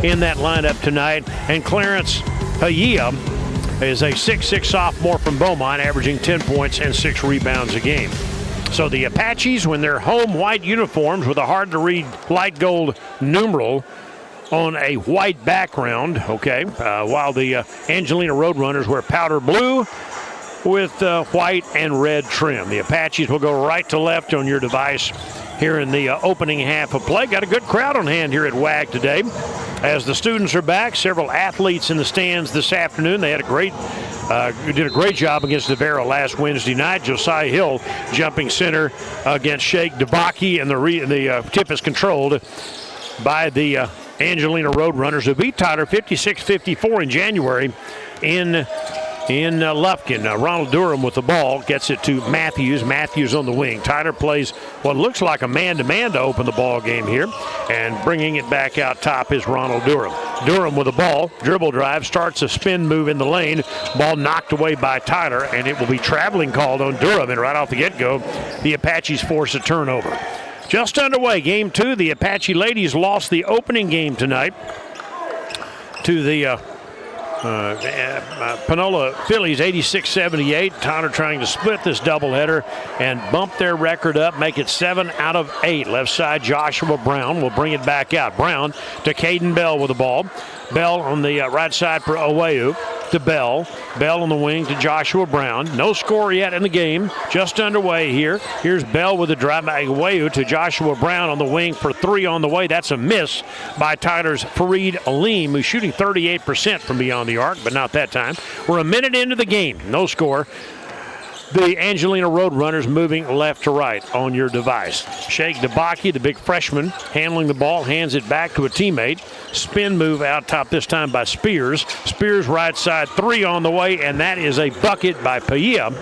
in that lineup tonight. And Clarence Hayia is a 6'6 sophomore from Beaumont, averaging 10 points and 6 rebounds a game. So the Apaches, when their home white uniforms with a hard-to-read light gold numeral on a white background, while the Angelina Roadrunners wear powder blue with white and red trim. The Apaches will go right to left on your device here in the opening half of play. Got a good crowd on hand here at WAG today. As the students are back, several athletes in the stands this afternoon. They had did a great job against Navarro last Wednesday night. Josiah Hill jumping center against Sheikh Debaki, and the tip is controlled by the Angelina Roadrunners, who beat Tyler 56-54 in January in Lufkin. Ronald Durham with the ball gets it to Matthews. Matthews on the wing. Tyler plays what looks like a man-to-man to open the ball game here, and bringing it back out top is Ronald Durham. Durham with the ball, dribble drive, starts a spin move in the lane. Ball knocked away by Tyler, and it will be traveling called on Durham. And right off the get-go, the Apaches force a turnover. Just underway, game 2. The Apache ladies lost the opening game tonight to the Panola Phillies 86-78. Tyler trying to split this doubleheader and bump their record up, make it 7 out of 8. Left side, Joshua Brown will bring it back out. Brown to Caden Bell with the ball. Bell on the right side for Oweu to Bell. Bell on the wing to Joshua Brown. No score yet in the game. Just underway here. Here's Bell with the drive by Oweu to Joshua Brown on the wing for 3 on the way. That's a miss by Tyler's Fareed Aleem, who's shooting 38% from beyond the arc, but not that time. We're a minute into the game. No score. The Angelina Roadrunners moving left to right on your device. Sheikh Debaki, the big freshman, handling the ball, hands it back to a teammate. Spin move out top this time by Spears. Spears right side, 3 on the way, and that is a bucket by Paia.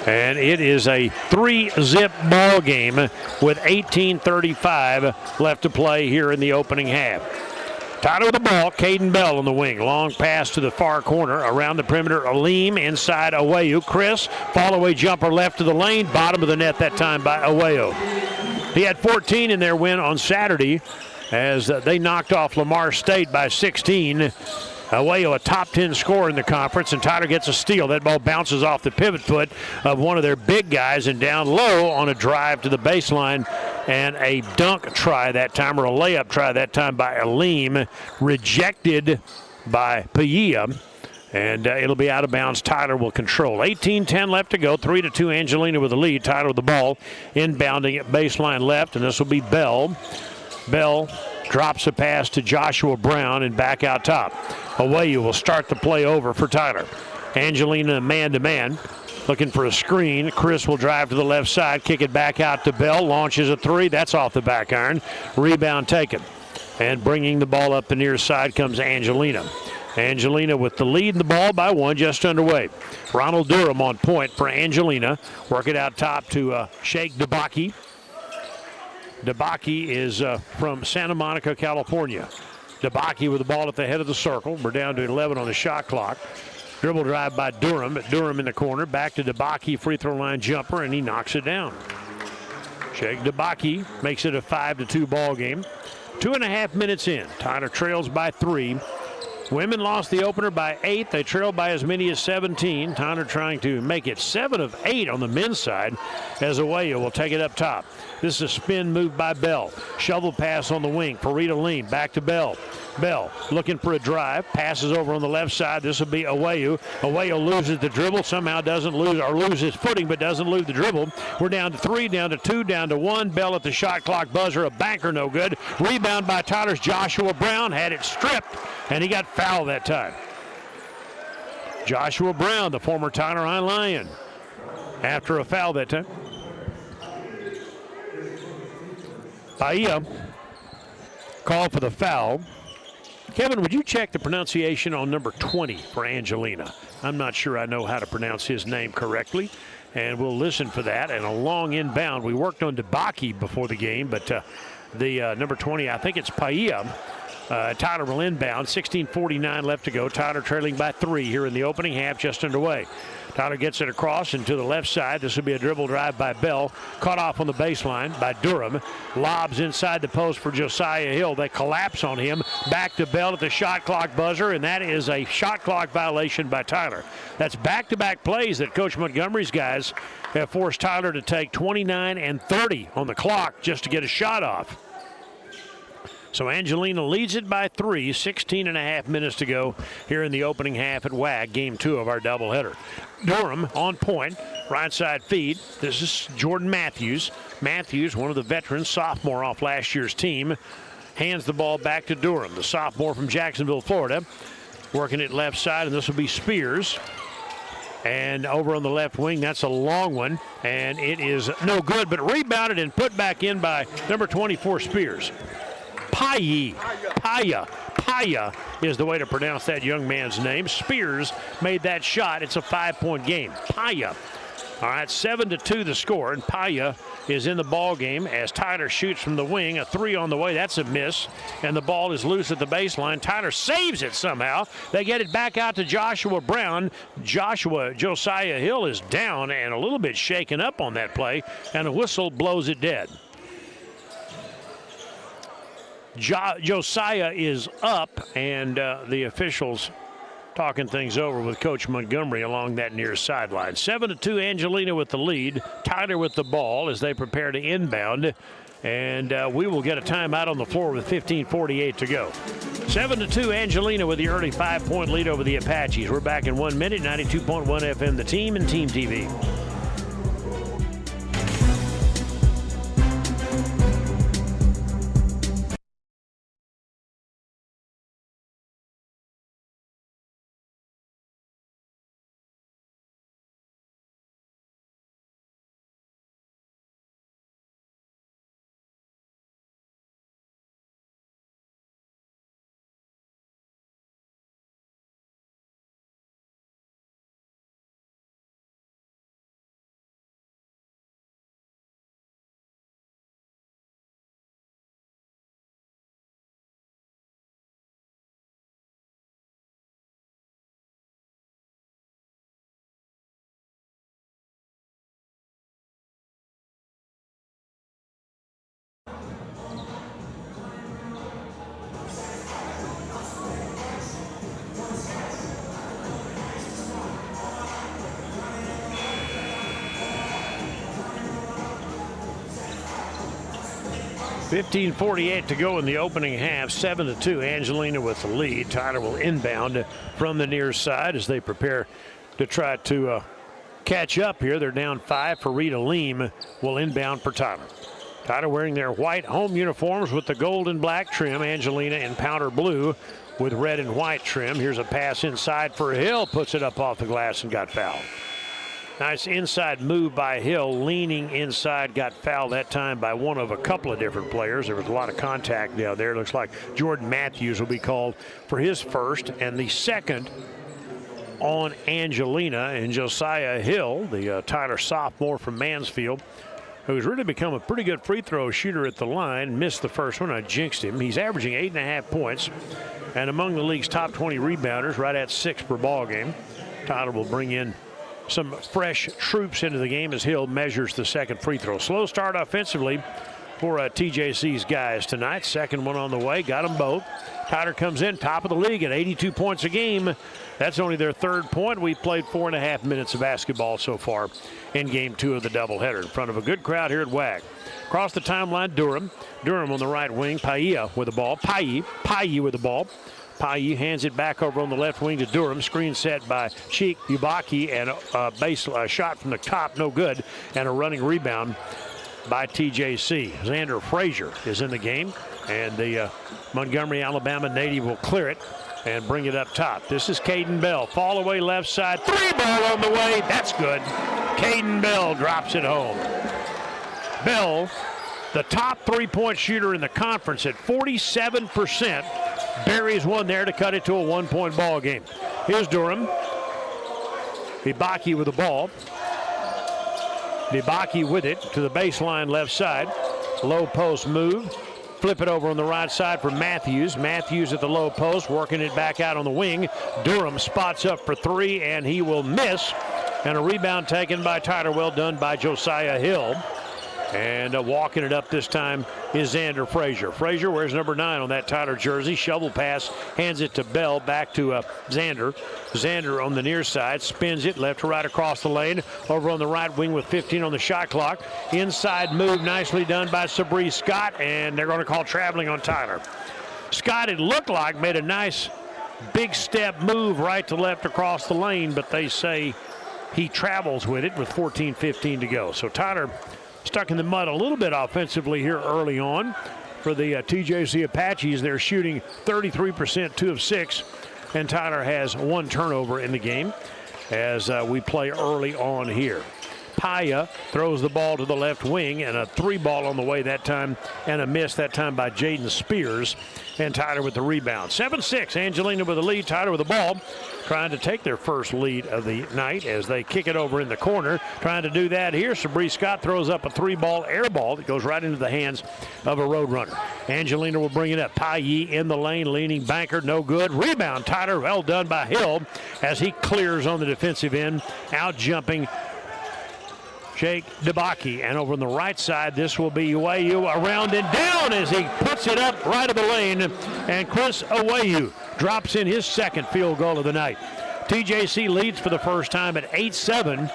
And it is a 3-zip ball game with 18:35 left to play here in the opening half. Tyler with the ball, Caden Bell on the wing. Long pass to the far corner. Around the perimeter, Aleem inside Oweu. Chris, fall-away jumper left to the lane. Bottom of the net that time by Oweu. He had 14 in their win on Saturday as they knocked off Lamar State by 16. Oweu, a top 10 scorer in the conference, and Tyler gets a steal. That ball bounces off the pivot foot of one of their big guys and down low on a drive to the baseline, and a dunk try that time, or a layup try that time by Aleem, rejected by Paia, and it'll be out of bounds. Tyler will control. 18-10 left to go. 3-2 Angelina with the lead. Tyler with the ball, inbounding at baseline left, and this will be Bell. Bell drops a pass to Joshua Brown and back out top. Oweu will start the play over for Tyler. Angelina man-to-man, looking for a screen. Chris will drive to the left side, kick it back out to Bell, launches a 3. That's off the back iron. Rebound taken. And bringing the ball up the near side comes Angelina. Angelina with the lead in the ball by 1, just underway. Ronald Durham on point for Angelina. Work it out top to Sheikh Debaki. Debaki is from Santa Monica, California. Debaki with the ball at the head of the circle. We're down to 11 on the shot clock. Dribble drive by Durham, but Durham in the corner. Back to Debaki, free throw line jumper, and he knocks it down. Sheikh Debaki makes it a 5-2 ball game. 2.5 minutes in. Tyler trails by 3. Women lost the opener by 8. They trailed by as many as 17. Tyler trying to make it 7 of 8 on the men's side as Oweu will take it up top. This is a spin move by Bell. Shovel pass on the wing. Fareed Aleem back to Bell. Bell looking for a drive. Passes over on the left side. This will be Oweu. Oweu loses the dribble. Somehow doesn't lose his footing, but doesn't lose the dribble. We're down to 3, down to 2, down to 1. Bell at the shot clock buzzer. A banker, no good. Rebound by Tyler's Joshua Brown. Had it stripped, and he got fouled that time. Joshua Brown, the former Tyler High Lion, after a foul that time. Paia called for the foul. Kevin, would you check the pronunciation on number 20 for Angelina? I'm not sure I know how to pronounce his name correctly, and we'll listen for that. And a long inbound. We worked on Debaki before the game, but the number 20, I think it's Paia, Tyler will inbound. 16:49 left to go. Tyler trailing by 3 here in the opening half, just underway. Tyler gets it across and to the left side. This will be a dribble drive by Bell. Caught off on the baseline by Durham. Lobs inside the post for Josiah Hill. They collapse on him. Back to Bell at the shot clock buzzer, and that is a shot clock violation by Tyler. That's back-to-back plays that Coach Montgomery's guys have forced Tyler to take 29 and 30 on the clock just to get a shot off. So Angelina leads it by 3, 16 and a half minutes to go here in the opening half at WAG, game 2 of our doubleheader. Durham on point, right side feed. This is Jordan Matthews. Matthews, one of the veterans, sophomore off last year's team, hands the ball back to Durham, the sophomore from Jacksonville, Florida, working it left side, and this will be Spears. And over on the left wing, that's a long one, and it is no good, but rebounded and put back in by number 24, Spears. Paya is the way to pronounce that young man's name. Spears made that shot. It's a 5-point game. Paya. All right, 7-2 the score, and Paya is in the ball game as Tyler shoots from the wing. A 3 on the way. That's a miss, and the ball is loose at the baseline. Tyler saves it somehow. They get it back out to Joshua Brown. Josiah Hill is down and a little bit shaken up on that play, and a whistle blows it dead. Josiah is up, and the officials talking things over with Coach Montgomery along that near sideline. 7-2 Angelina with the lead. Tyler with the ball as they prepare to inbound. And we will get a timeout on the floor with 15:48 to go. 7-2 Angelina with the early 5-point lead over the Apaches. We're back in 1 minute. 92.1 FM, the team, and Team TV. $15:48 to go in the opening half. 7-2 Angelina with the lead. Tyler will inbound from the near side as they prepare to try to catch up here. They're down 5 for Rita Leem. Will inbound for Tyler. Tyler wearing their white home uniforms with the gold and black trim. Angelina in powder blue with red and white trim. Here's a pass inside for Hill. Puts it up off the glass and got fouled. Nice inside move by Hill, leaning inside, got fouled that time by one of a couple of different players. There was a lot of contact down there. Looks like Jordan Matthews will be called for his first and the second on Angelina. And Josiah Hill, the Tyler sophomore from Mansfield, who's really become a pretty good free throw shooter at the line, missed the first one. I jinxed him. He's averaging 8.5 points and among the league's top 20 rebounders, right at 6 per ball game. Tyler will bring in some fresh troops into the game as Hill measures the second free throw. Slow start offensively for TJC's guys tonight. Second one on the way. Got them both. Tyler comes in top of the league at 82 points a game. That's only their third point. We've played 4.5 minutes of basketball so far in game 2 of the doubleheader in front of a good crowd here at WAG. Across the timeline, Durham. Durham on the right wing. Paya with the ball. Paya with the ball. Paya hands it back over on the left wing to Durham. Screen set by Cheek Ubaki, and a shot from the top, no good, and a running rebound by TJC. Xander Frazier is in the game, and the Montgomery, Alabama native will clear it and bring it up top. This is Caden Bell. Fall away left side. 3-ball on the way. That's good. Caden Bell drops it home. Bell, the top 3-point shooter in the conference at 47%. Buries one there to cut it to a 1-point ball game. Here's Durham. Ibaki with the ball. Ibaki with it to the baseline left side. Low post move. Flip it over on the right side for Matthews. Matthews at the low post, working it back out on the wing. Durham spots up for three, and he will miss. And a rebound taken by Tyler. Well done by Josiah Hill. And walking it up this time is Xander Frazier. Frazier wears number 9 on that Tyler jersey. Shovel pass, hands it to Bell, back to Xander. Xander on the near side, spins it left to right across the lane. Over on the right wing with 15 on the shot clock. Inside move nicely done by Sabree Scott, and they're going to call traveling on Tyler. Scott, it looked like, made a nice big step move right to left across the lane, but they say he travels with it with 14:15 to go. So Tyler stuck in the mud a little bit offensively here early on for the TJC Apaches. They're shooting 33%, 2 of 6, and Tyler has 1 turnover in the game as we play early on here. Paya throws the ball to the left wing, and a 3-ball on the way that time, and a miss that time by Jaden Spears, and Tyler with the rebound. 7-6, Angelina with the lead, Tyler with the ball, trying to take their first lead of the night as they kick it over in the corner. Trying to do that here, Sabree Scott throws up a 3-ball air ball that goes right into the hands of a Roadrunner. Angelina will bring it up. Paya in the lane, leaning banker, no good. Rebound, Tyler, well done by Hill as he clears on the defensive end, out jumping Jake Debaki. And over on the right side, this will be Awayu around and down as he puts it up right of the lane. And Chris Awayu drops in his second field goal of the night. TJC leads for the first time at 8-7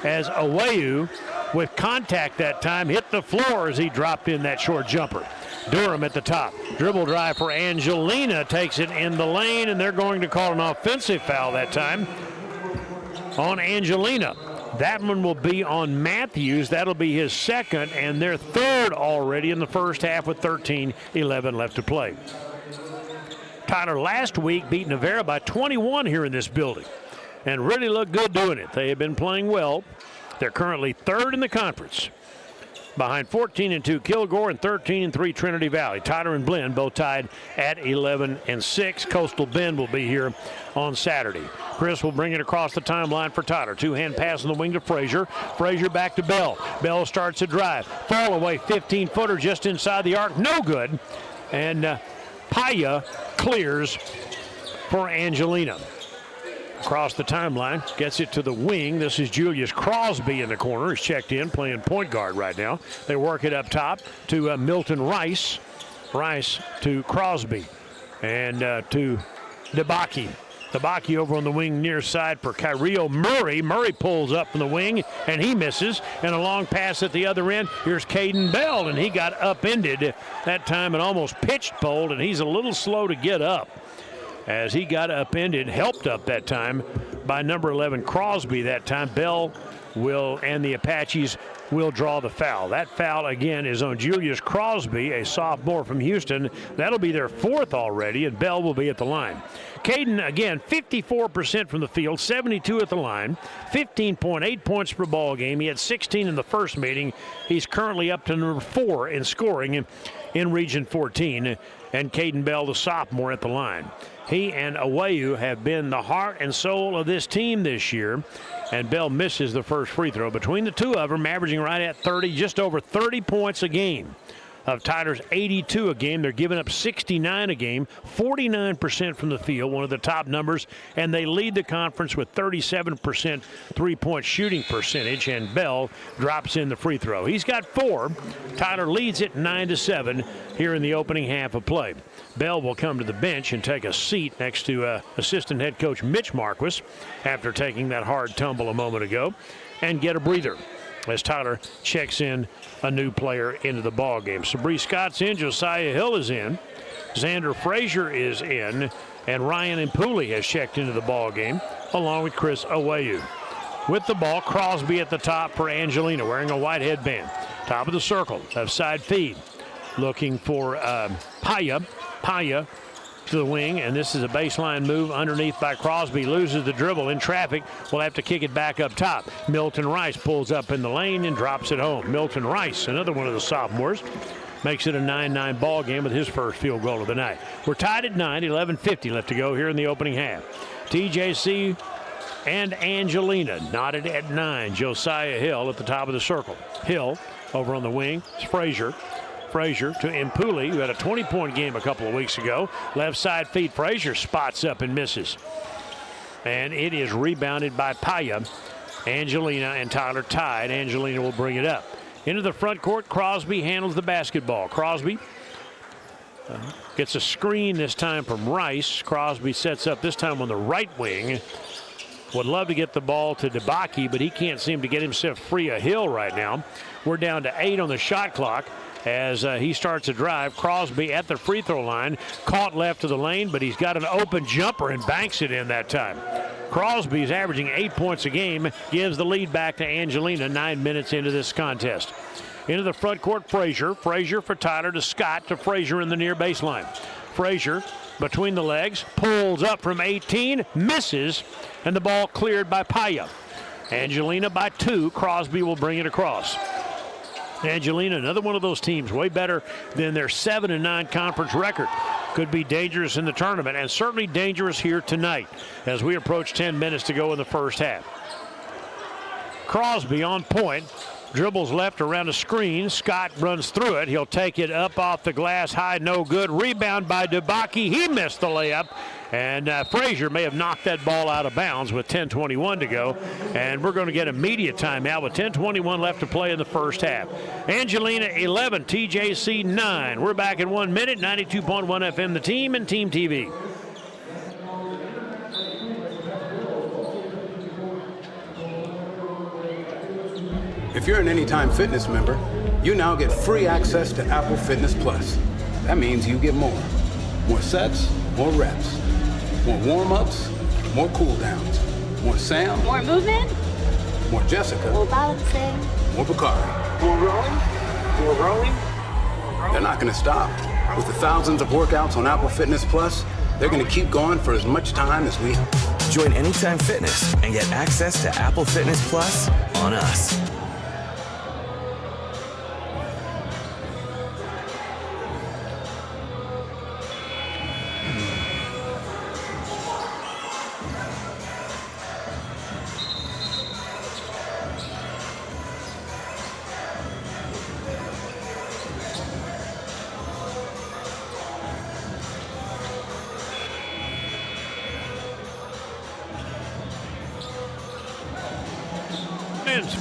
as Awayu, with contact that time, hit the floor as he dropped in that short jumper. Durham at the top. Dribble drive for Angelina, takes it in the lane, and they're going to call an offensive foul that time on Angelina. That one will be on Matthews. That'll be his second and their third already in the first half with 13:11 left to play. Tyler last week beat Navarra by 21 here in this building and really looked good doing it. They have been playing well. They're currently third in the conference, behind 14-2 Kilgore and 13-3 Trinity Valley. Tyler and Blinn both tied at 11-6. Coastal Bend will be here on Saturday. Chris will bring it across the timeline for Tyler. 2-hand pass on the wing to Frazier. Frazier back to Bell. Bell starts a drive. Fall away 15-footer just inside the arc. No good. And Paya clears for Angelina. Across the timeline, gets it to the wing. This is Julius Crosby in the corner. He's checked in, playing point guard right now. They work it up top to Milton Rice. Rice to Crosby and to Debaki. Debaki over on the wing near side for Kyrio Murray. Murray pulls up from the wing, and he misses. And a long pass at the other end. Here's Caden Bell, and he got upended that time and almost pitched bowled, and he's a little slow to get up as he got upended, helped up that time by number 11 Crosby that time. Bell will, and the Apaches will draw the foul. That foul again is on Julius Crosby, a sophomore from Houston. That'll be their fourth already, and Bell will be at the line. Caden, again, 54% from the field, 72 at the line, 15.8 points per ball game. He had 16 in the first meeting. He's currently up to number 4 in scoring in Region 14, and Caden Bell, the sophomore, at the line. He and Awayu have been the heart and soul of this team this year, and Bell misses the first free throw. Between the two of them, averaging right at 30, just over 30 points a game. Of Tyler's 82 a game, they're giving up 69 a game, 49% from the field, one of the top numbers, and they lead the conference with 37% three-point shooting percentage, and Bell drops in the free throw. He's got 4. Tyler leads it 9-7 here in the opening half of play. Bell will come to the bench and take a seat next to assistant head coach Mitch Marquis after taking that hard tumble a moment ago, and get a breather as Tyler checks in a new player into the ball game. Sabree Scott's in, Josiah Hill is in, Xander Frazier is in, and Ryan Impuli has checked into the ball game along with Chris Awayu. With the ball, Crosby at the top for Angelina, wearing a white headband. Top of the circle of side feed, looking for Paya. Paya to the wing, and this is a baseline move underneath by Crosby. Loses the dribble in traffic. We'll have to kick it back up top. Milton Rice pulls up in the lane and drops it home. Milton Rice, another one of the sophomores, makes it a 9-9 ball game with his first field goal of the night. We're tied at 9, 11:50 left to go here in the opening half. TJC and Angelina knotted at 9. Josiah Hill at the top of the circle. Hill over on the wing. It's Frazier. Frazier to Impuli, who had a 20-point game a couple of weeks ago. Left side feed. Frazier spots up and misses. And it is rebounded by Paya. Angelina and Tyler tied. Angelina will bring it up. Into the front court, Crosby handles the basketball. Crosby gets a screen this time from Rice. Crosby sets up this time on the right wing. Would love to get the ball to Debaki, but he can't seem to get himself free of Hill right now. We're down to 8 on the shot clock as he starts to drive. Crosby at the free throw line, caught left of the lane, but he's got an open jumper and banks it in that time. Crosby's averaging 8 points a game, gives the lead back to Angelina 9 minutes into this contest. Into the front court, Frazier. Frazier for Tyler to Scott to Frazier in the near baseline. Frazier between the legs, pulls up from 18, misses, and the ball cleared by Paya. Angelina by 2. Crosby will bring it across. Angelina, another one of those teams, way better than their 7-9 conference record. Could be dangerous in the tournament, and certainly dangerous here tonight as we approach 10 minutes to go in the first half. Crosby on point, dribbles left around a screen. Scott runs through it. He'll take it up off the glass high, no good. Rebound by Debaki. He missed the layup, and Frazier may have knocked that ball out of bounds with 10:21 to go, and we're going to get a media timeout with 10:21 left to play in the first half. Angelina 11, TJC 9. We're back in 1 minute. 92.1 FM, The Team, and Team TV. If you're an Anytime Fitness member, you now get free access to Apple Fitness Plus. That means you get more. More sets, more reps. More warm-ups, more cool-downs. More Sam. More movement. More Jessica. More balancing. More Bakari. More rowing. More rowing. They're not going to stop. With the thousands of workouts on Apple Fitness Plus, they're going to keep going for as much time as we... Join Anytime Fitness and get access to Apple Fitness Plus on us.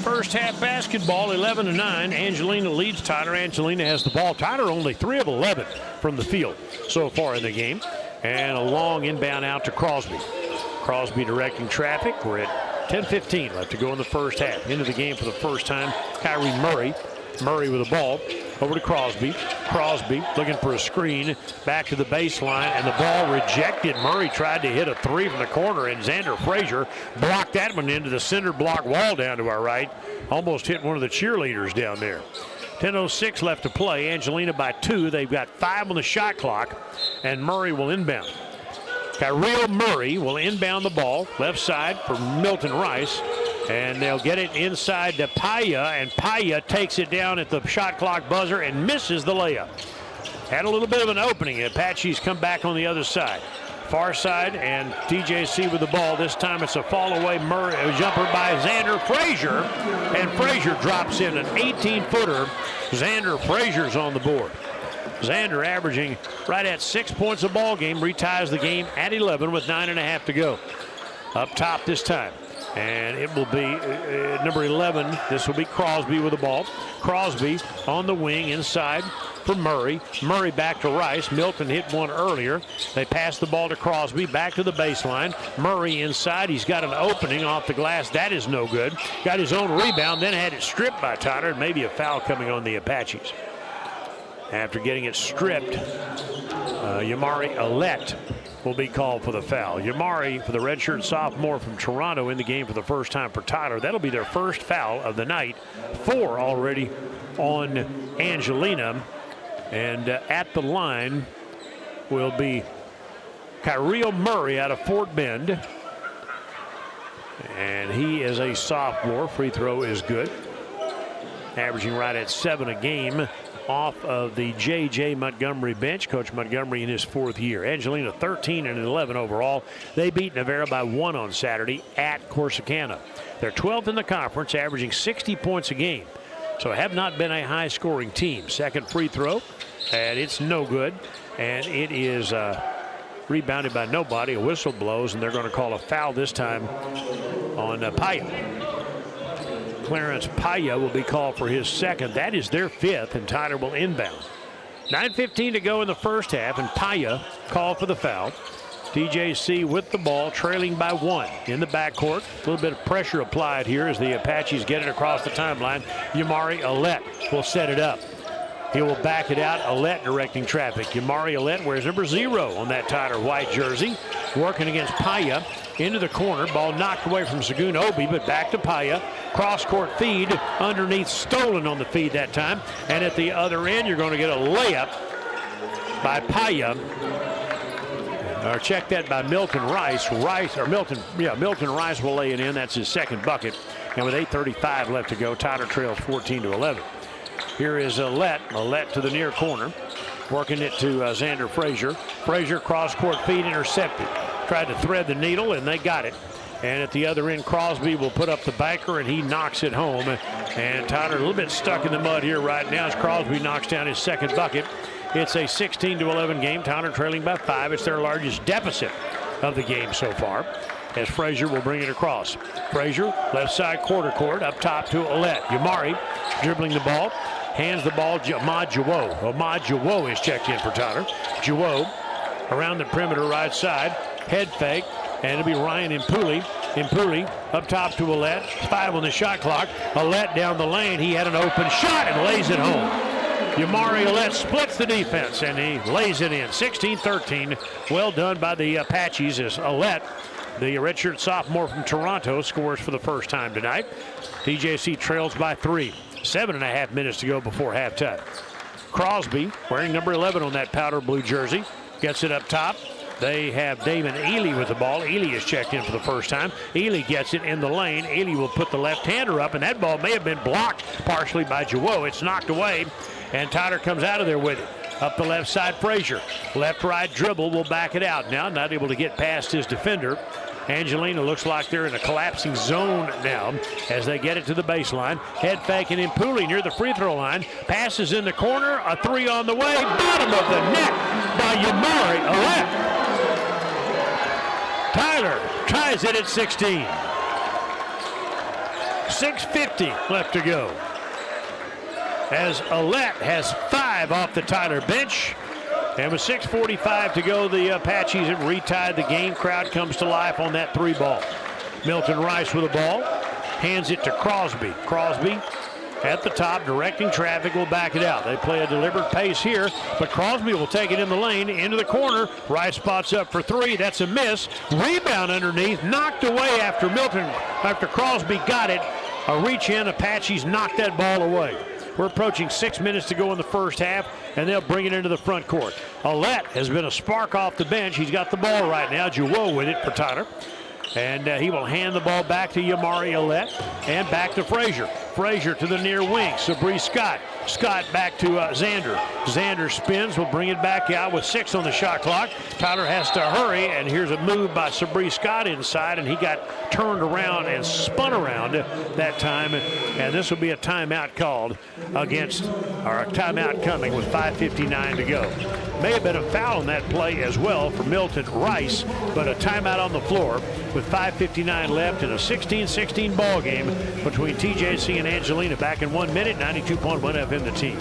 First half basketball, 11-9. Angelina leads Tyler. Angelina has the ball. Tyler only 3 of 11 from the field so far in the game. And a long inbound out to Crosby. Crosby directing traffic. We're at 10:15 left to go in the first half. Into the game for the first time, Kyrie Murray. Murray with the ball. Over to Crosby. Crosby looking for a screen. Back to the baseline, and the ball rejected. Murray tried to hit a 3 from the corner, and Xander Frazier blocked that one into the center block wall down to our right. Almost hit one of the cheerleaders down there. 10:06 left to play. Angelina by 2. They've got 5 on the shot clock, and Murray will inbound. Kyrie Murray will inbound the ball. Left side for Milton Rice. And they'll get it inside to Paya, and Paya takes it down at the shot clock buzzer and misses the layup. Had a little bit of an opening. Apaches come back on the other side. Far side, and TJC with the ball. This time it's a fall away jumper by Xander Frazier, and Frazier drops in an 18-footer. Xander Frazier's on the board. Xander averaging right at 6 points a ball game, reties the game at 11 with 9.5 to go. Up top this time. And it will be number 11. This will be Crosby with the ball. Crosby on the wing inside for Murray. Murray back to Rice. Milton hit one earlier. They pass the ball to Crosby. Back to the baseline. Murray inside. He's got an opening off the glass. That is no good. Got his own rebound, then had it stripped by Tyler. And maybe a foul coming on the Apaches. After getting it stripped, Yamari Alette will be called for the foul. Yamari, for the redshirt sophomore from Toronto, in the game for the first time for Tyler. That'll be their first foul of the night. 4 already on Angelina. And at the line will be Kyrie Murray out of Fort Bend. And he is a sophomore. Free throw is good. Averaging right at 7 a game. Off of the J.J. Montgomery bench. Coach Montgomery in his 4th year. Angelina 13 and 11 overall. They beat Navarra by 1 on Saturday at Corsicana. They're 12th in the conference, averaging 60 points a game. So have not been a high-scoring team. Second free throw, and it's no good. And it is rebounded by nobody. A whistle blows, and they're going to call a foul this time on Paya. Clarence Paya will be called for his second. That is their fifth, and Tyler will inbound. 9:15 to go in the first half, and Paya called for the foul. TJC with the ball, trailing by 1 in the backcourt. A little bit of pressure applied here as the Apaches get it across the timeline. Yamari Alette will set it up. He will back it out. Alette directing traffic. Yamari Alette wears number 0 on that Tyler White jersey. Working against Paya into the corner. Ball knocked away from Segun Obi, but back to Paya. Cross-court feed underneath, stolen on the feed that time. And at the other end, you're going to get a layup by Paya. Or check that by Milton Rice. Milton Rice will lay it in. That's his second bucket. And with 8:35 left to go, Tyler trails 14-11. Here is Alette. Alette to the near corner. Working it to Xander Frazier. Frazier cross-court feed intercepted. Tried to thread the needle, and they got it. And at the other end, Crosby will put up the banker, and he knocks it home. And Tyler a little bit stuck in the mud here right now as Crosby knocks down his second bucket. It's a 16-11 game. Tyler trailing by 5. It's their largest deficit of the game so far, as Frazier will bring it across. Frazier, left side quarter court, up top to Alette. Yamari dribbling the ball, hands the ball to Ahmad Jawo. Ahmad Jawo is checked in for Tyler. Jawo around the perimeter right side, head fake, and it'll be Ryan Impuli. Impuli up top to Alette. 5 on the shot clock. Alette down the lane. He had an open shot and lays it home. Yamari Alette splits the defense, and he lays it in. 16-13. Well done by the Apaches as Alette, the redshirt sophomore from Toronto, scores for the first time tonight. TJC trails by 3. 7.5 minutes to go before halftime. Crosby, wearing number 11 on that powder blue jersey, gets it up top. They have Damon Ely with the ball. Ely is checked in for the first time. Ely gets it in the lane. Ely will put the left-hander up, and that ball may have been blocked partially by Jawo. It's knocked away, and Tyler comes out of there with it. Up the left side, Frazier. Left-right dribble will back it out now. Not able to get past his defender. Angelina looks like they're in a collapsing zone now as they get it to the baseline. Head fake and Impuli near the free throw line. Passes in the corner. A 3 on the way. Bottom of the net by Yamari Alette. Tyler ties it at 16. 6:50 left to go. As Alette has 5 off the Tyler bench. And with 6:45 to go, the Apaches have retied the game. Crowd comes to life on that 3 ball. Milton Rice with the ball. Hands it to Crosby. Crosby at the top, directing traffic, will back it out. They play a deliberate pace here, but Crosby will take it in the lane, into the corner. Rice spots up for 3. That's a miss. Rebound underneath, knocked away after Crosby got it. A reach in, Apaches knocked that ball away. We're approaching 6 minutes to go in the first half, and they'll bring it into the front court. Alette has been a spark off the bench. He's got the ball right now. Jawo with it for Tyler. And he will hand the ball back to Yamari Alette and back to Frazier. Frazier to the near wing. Sabri Scott. Scott back to Xander. Xander spins, will bring it back out with 6 on the shot clock. Tyler has to hurry, and here's a move by Sabri Scott inside, and he got turned around and spun around that time. And this will be a timeout called against, or a timeout coming with 5:59 to go. May have been a foul on that play as well for Milton Rice, but a timeout on the floor with 5:59 left in a 16-16 ball game between TJC and Angelina. Back in 1 minute, 92.1 FM the team.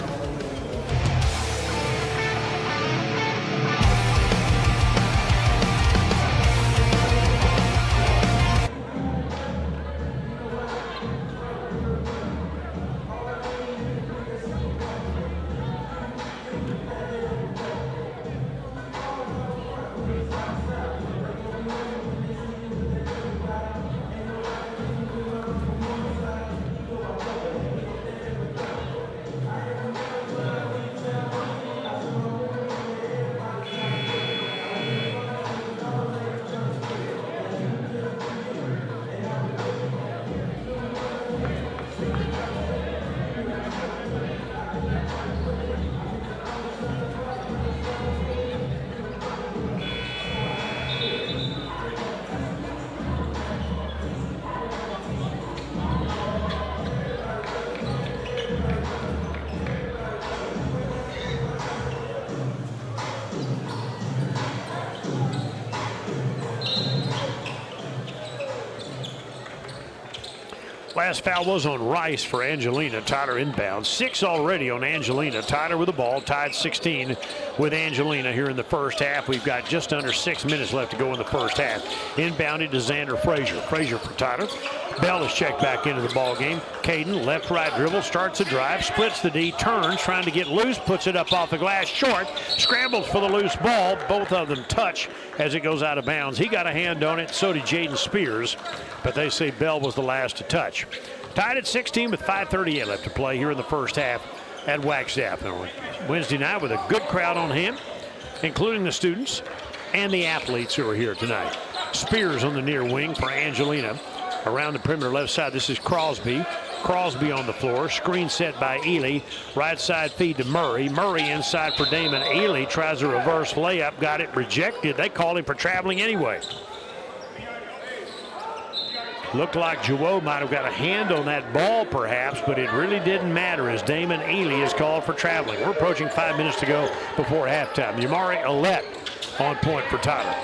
Last foul was on Rice for Angelina. Tyler inbound. 6 already on Angelina. Tyler with the ball, tied 16 with Angelina here in the first half. We've got just under 6 minutes left to go in the first half. Inbounded to Xander Frazier. Frazier for Tyler. Bell is checked back into the ball game. Caden, left-right dribble, starts a drive, splits the D, turns, trying to get loose, puts it up off the glass, short, scrambles for the loose ball. Both of them touch as it goes out of bounds. He got a hand on it, so did Jaden Spears, but they say Bell was the last to touch. Tied at 16 with 5:38 left to play here in the first half at Wagstaff. Wednesday night with a good crowd on hand, including the students and the athletes who are here tonight. Spears on the near wing for Angelina. Around the perimeter left side, this is Crosby. Crosby on the floor, screen set by Ely. Right side feed to Murray. Murray inside for Damon. Ely tries a reverse layup, got it rejected. They called him for traveling anyway. Looked like Joe might have got a hand on that ball perhaps, but it really didn't matter as Damon Ely is called for traveling. We're approaching 5 minutes to go before halftime. Yamari Alette on point for Tyler.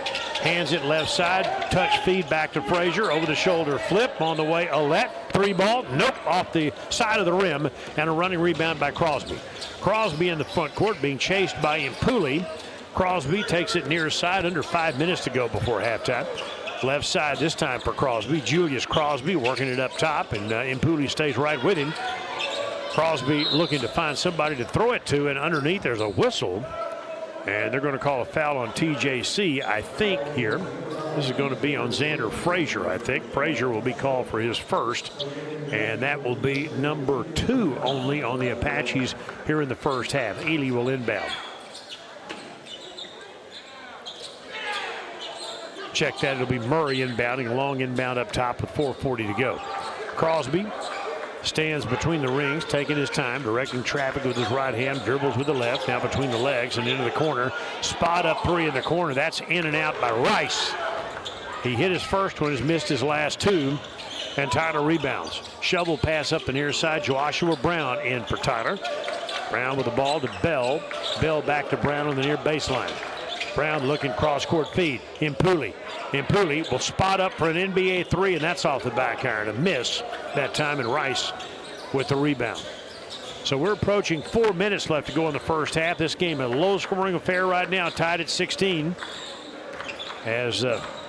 Hands it left side, touch feed back to Frazier, over the shoulder flip on the way. Alette, 3 ball, nope, off the side of the rim, and a running rebound by Crosby. Crosby in the front court being chased by Impuli. Crosby takes it near side, under 5 minutes to go before halftime. Left side this time for Crosby. Julius Crosby working it up top, and Impuli stays right with him. Crosby looking to find somebody to throw it to, and underneath there's a whistle. And they're going to call a foul on TJC, I think, here. This is going to be on Xander Frazier, I think. Frazier will be called for his first, and that will be number 2 only on the Apaches here in the first half. Ely will inbound. Check that. It'll be Murray inbounding, a long inbound up top with 4:40 to go. Crosby stands between the rings, taking his time, directing traffic with his right hand, dribbles with the left, now between the legs and into the corner. Spot up 3 in the corner. That's in and out by Rice. He hit his first one, has missed his last 2, and Tyler rebounds. Shovel pass up the near side. Joshua Brown in for Tyler. Brown with the ball to Bell. Bell back to Brown on the near baseline. Brown looking cross-court feed. Impuli will spot up for an NBA 3, and that's off the back iron. A miss that time, and Rice with the rebound. So we're approaching 4 minutes left to go in the first half. This game a low-scoring affair right now, tied at 16. As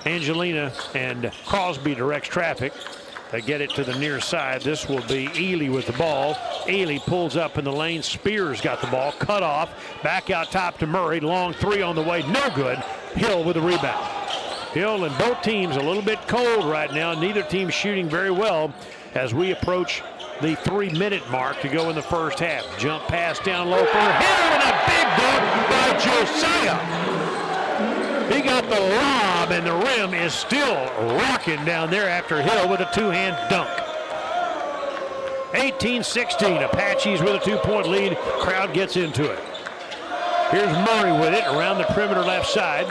Angelina and Crosby directs traffic. They get it to the near side. This will be Ely with the ball. Ely pulls up in the lane. Spears got the ball. Cut off. Back out top to Murray. Long 3 on the way. No good. Hill with the rebound. Hill and both teams a little bit cold right now. Neither team shooting very well as we approach the 3-minute mark to go in the first half. Jump pass down low for Hill and a big dunk by Josiah. He got the lob, and the rim is still rocking down there after Hill with a 2-hand dunk. 18-16, Apaches with a 2-point lead. Crowd gets into it. Here's Murray with it around the perimeter left side.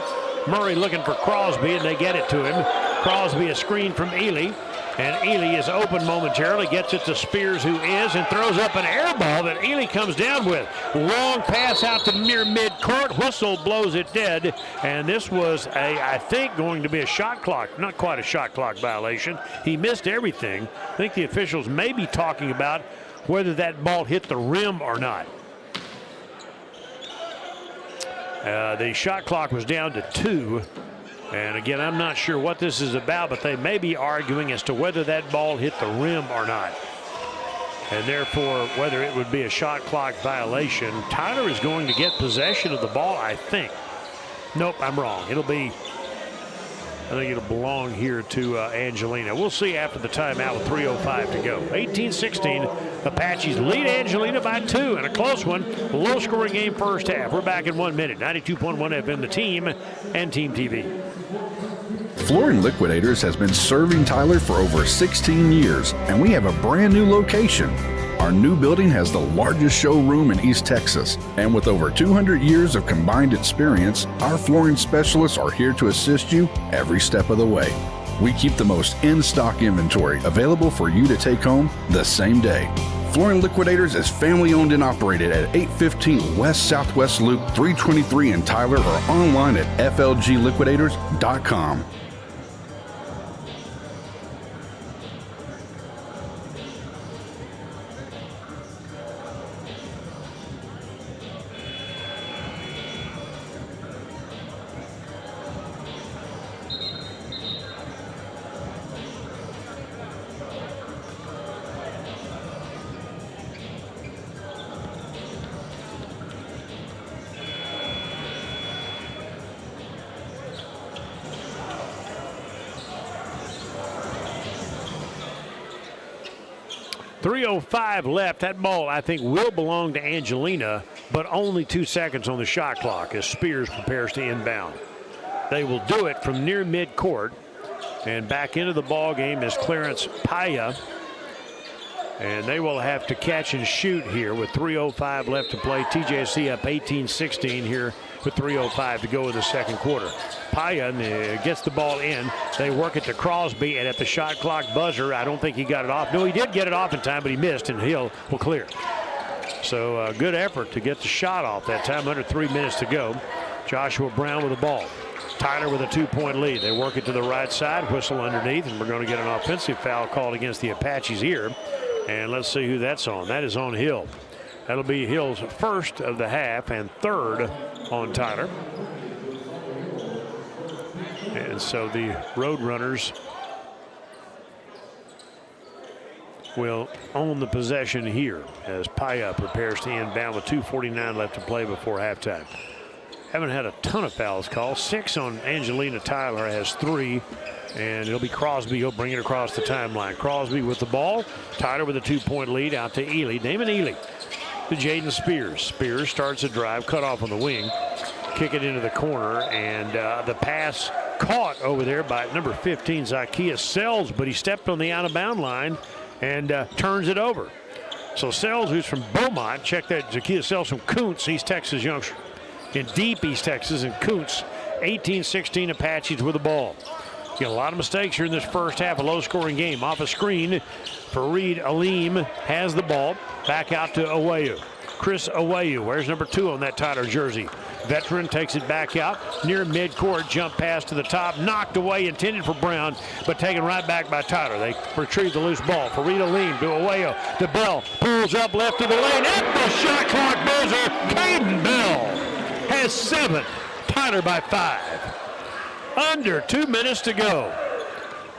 Murray looking for Crosby, and they get it to him. Crosby a screen from Ely, and Ely is open momentarily, gets it to Spears, who is, and throws up an air ball that Ely comes down with. Long pass out to near midcourt. Whistle blows it dead, and this was I think going to be a shot clock, not quite a shot clock violation. He missed everything. I think the officials may be talking about whether that ball hit the rim or not. The shot clock was down to 2. And again, I'm not sure what this is about, but they may be arguing as to whether that ball hit the rim or not. And therefore, whether it would be a shot clock violation. Tyler is going to get possession of the ball, I think. Nope, I'm wrong. I think it'll belong here to Angelina. We'll see after the timeout with 3:05 to go. 18-16, Apaches lead Angelina by 2 in a close one. Low-scoring game first half. We're back in 1 minute. 92.1 FM, The Team, and Team TV. Flooring Liquidators has been serving Tyler for over 16 years, and we have a brand new location. Our new building has the largest showroom in East Texas, and with over 200 years of combined experience, our flooring specialists are here to assist you every step of the way. We keep the most in-stock inventory available for you to take home the same day. Flooring Liquidators is family-owned and operated at 815 West Southwest Loop 323 in Tyler, or online at flgliquidators.com. 3:05 left. That ball, I think, will belong to Angelina, but only 2 seconds on the shot clock as Spears prepares to inbound. They will do it from near midcourt. And back into the ball game is Clarence Paya. And they will have to catch and shoot here with 3:05 left to play. TJC up 18-16 here with 3:05 to go in the second quarter. Paya gets the ball in. They work it to Crosby, and at the shot clock buzzer, I don't think he got it off. No, he did get it off in time, but he missed, and Hill will clear. So good effort to get the shot off that time. Under 3 minutes to go. Joshua Brown with the ball. Tyler with a 2-point lead. They work it to the right side, whistle underneath, and we're going to get an offensive foul called against the Apaches here. And let's see who that's on. That is on Hill. That'll be Hill's first of the half and third on Tyler. And so the Roadrunners will own the possession here as Paya prepares to inbound with 2:49 left to play before halftime. Haven't had a ton of fouls called. 6 on Angelina. Tyler has 3. And it'll be Crosby. He'll bring it across the timeline. Crosby with the ball. Tyler with a 2-point lead out to Ely. Damon Ely to Jaden Spears. Spears starts a drive. Cut off on the wing. Kick it into the corner. And the pass caught over there by number 15, Zacchaeus Sells. But he stepped on the out-of-bound line and turns it over. So Sells, who's from Beaumont, check that. Zacchaeus Sells from Kuntz. He's Texas youngster in deep East Texas. And Kuntz, 18-16 Apaches with the ball. Got a lot of mistakes here in this first half, a low-scoring game. Off a screen, Fareed Aleem has the ball. Back out to Awayu. Chris Awayu, where's number 2 on that Tyler jersey? Veteran takes it back out. Near midcourt, jump pass to the top. Knocked away, intended for Brown, but taken right back by Tyler. They retrieve the loose ball. Fareed Aleem to Awayu. To Bell. Pulls up left to the lane. At the shot clock buzzer, Caden Bell has 7. Tyler by 5. Under 2 minutes to go.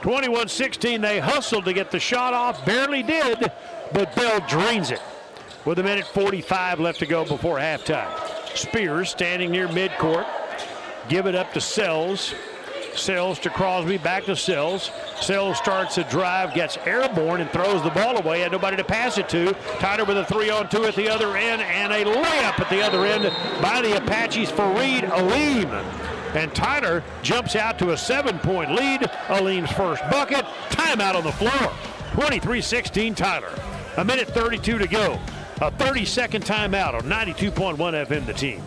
21-16, they hustled to get the shot off. Barely did, but Bell drains it. With 1:45 left to go before halftime. Spears standing near midcourt. Give it up to Sells. Sells to Crosby, back to Sells. Sells starts a drive, gets airborne, and throws the ball away. Had nobody to pass it to. Tyler with a 3-on-2 at the other end, and a layup at the other end by the Apaches, Fareed Aleem. And Tyler jumps out to a 7-point lead. Aleem's first bucket. Timeout on the floor. 23-16 Tyler. 1:32 to go. A 30-second timeout on 92.1 FM The Team.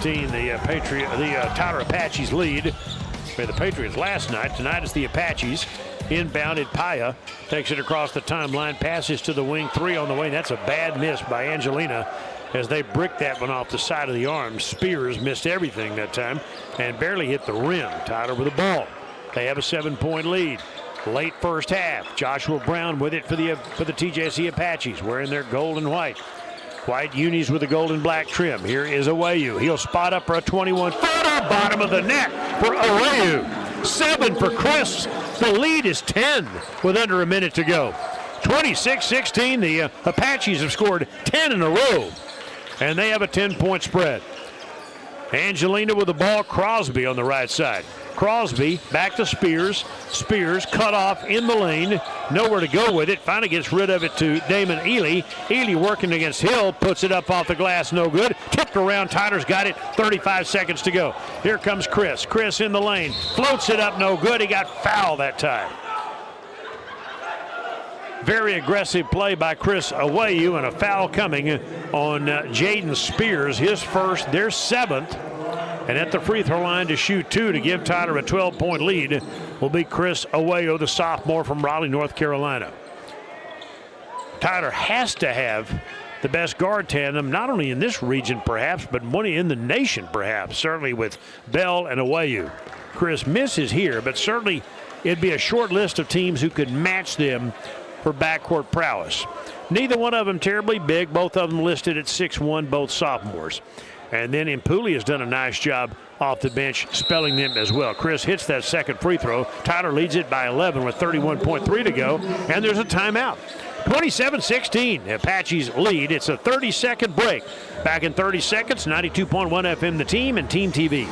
The Tyler Apaches lead. We had the Patriots last night. Tonight it's the Apaches. Inbounded Paya. Takes it across the timeline. Passes to the wing. 3 on the way. That's a bad miss by Angelina as they bricked that one off the side of the arm. Spears missed everything that time and barely hit the rim. Tyler with the ball. They have a 7-point lead. Late first half. Joshua Brown with it for the TJC Apaches wearing their gold and white. White unis with the gold and black trim. Here is Awayu. He'll spot up for a 21-footer. Bottom of the net for Awayu. 7 for Chris. The lead is 10 with under a minute to go. 26-16. The Apaches have scored 10 in a row. And they have a 10-point spread. Angelina with the ball. Crosby on the right side. Crosby back to Spears. Spears cut off in the lane. Nowhere to go with it. Finally gets rid of it to Damon Ely. Ely working against Hill. Puts it up off the glass. No good. Tipped around. Tyler's got it. 35 seconds to go. Here comes Chris. Chris in the lane. Floats it up. No good. He got fouled that time. Very aggressive play by Chris Awayu, and a foul coming on Jaden Spears. His first, their 7th. And at the free throw line to shoot 2 to give Tyler a 12-point lead will be Chris Awayu, the sophomore from Raleigh, North Carolina. Tyler has to have the best guard tandem, not only in this region perhaps, but money in the nation perhaps, certainly with Bell and Awayu. Chris misses here, but certainly it'd be a short list of teams who could match them for backcourt prowess. Neither one of them terribly big, both of them listed at 6'1", both sophomores. And then Impuli has done a nice job off the bench spelling them as well. Chris hits that second free throw. Tyler leads it by 11 with 31.3 to go, and there's a timeout. 27-16, Apaches lead. It's a 30-second break. Back in 30 seconds, 92.1 FM, the team, and Team TV.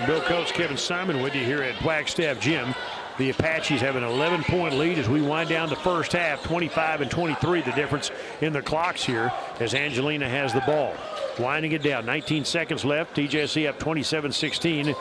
Bill Coates, Kevin Simon with you here at Wagstaff Gym. The Apaches have an 11-point lead as we wind down the first half, 25-23, the difference in the clocks here as Angelina has the ball. Winding it down, 19 seconds left. TJC up 27-16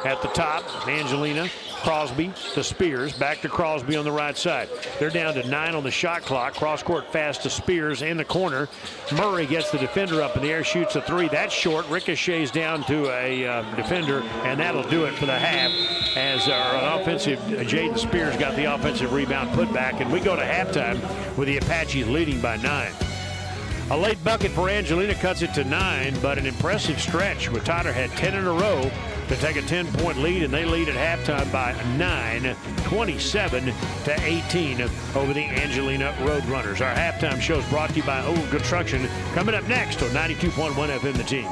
at the top. Angelina, Crosby to Spears, back to Crosby on the right side. They're down to 9 on the shot clock. Cross-court pass to Spears in the corner. Murray gets the defender up in the air, shoots a three. That's short. Ricochets down to a defender, and that'll do it for the half as our offensive, Jaden Spears got the offensive rebound put back, and we go to halftime with the Apaches leading by 9. A late bucket for Angelina cuts it to 9, but an impressive stretch with Tyler had 10 in a row to take a 10-point lead, and they lead at halftime by 9, 27-18 over the Angelina Roadrunners. Our halftime show is brought to you by Old Construction. Coming up next on 92.1 FM, the team.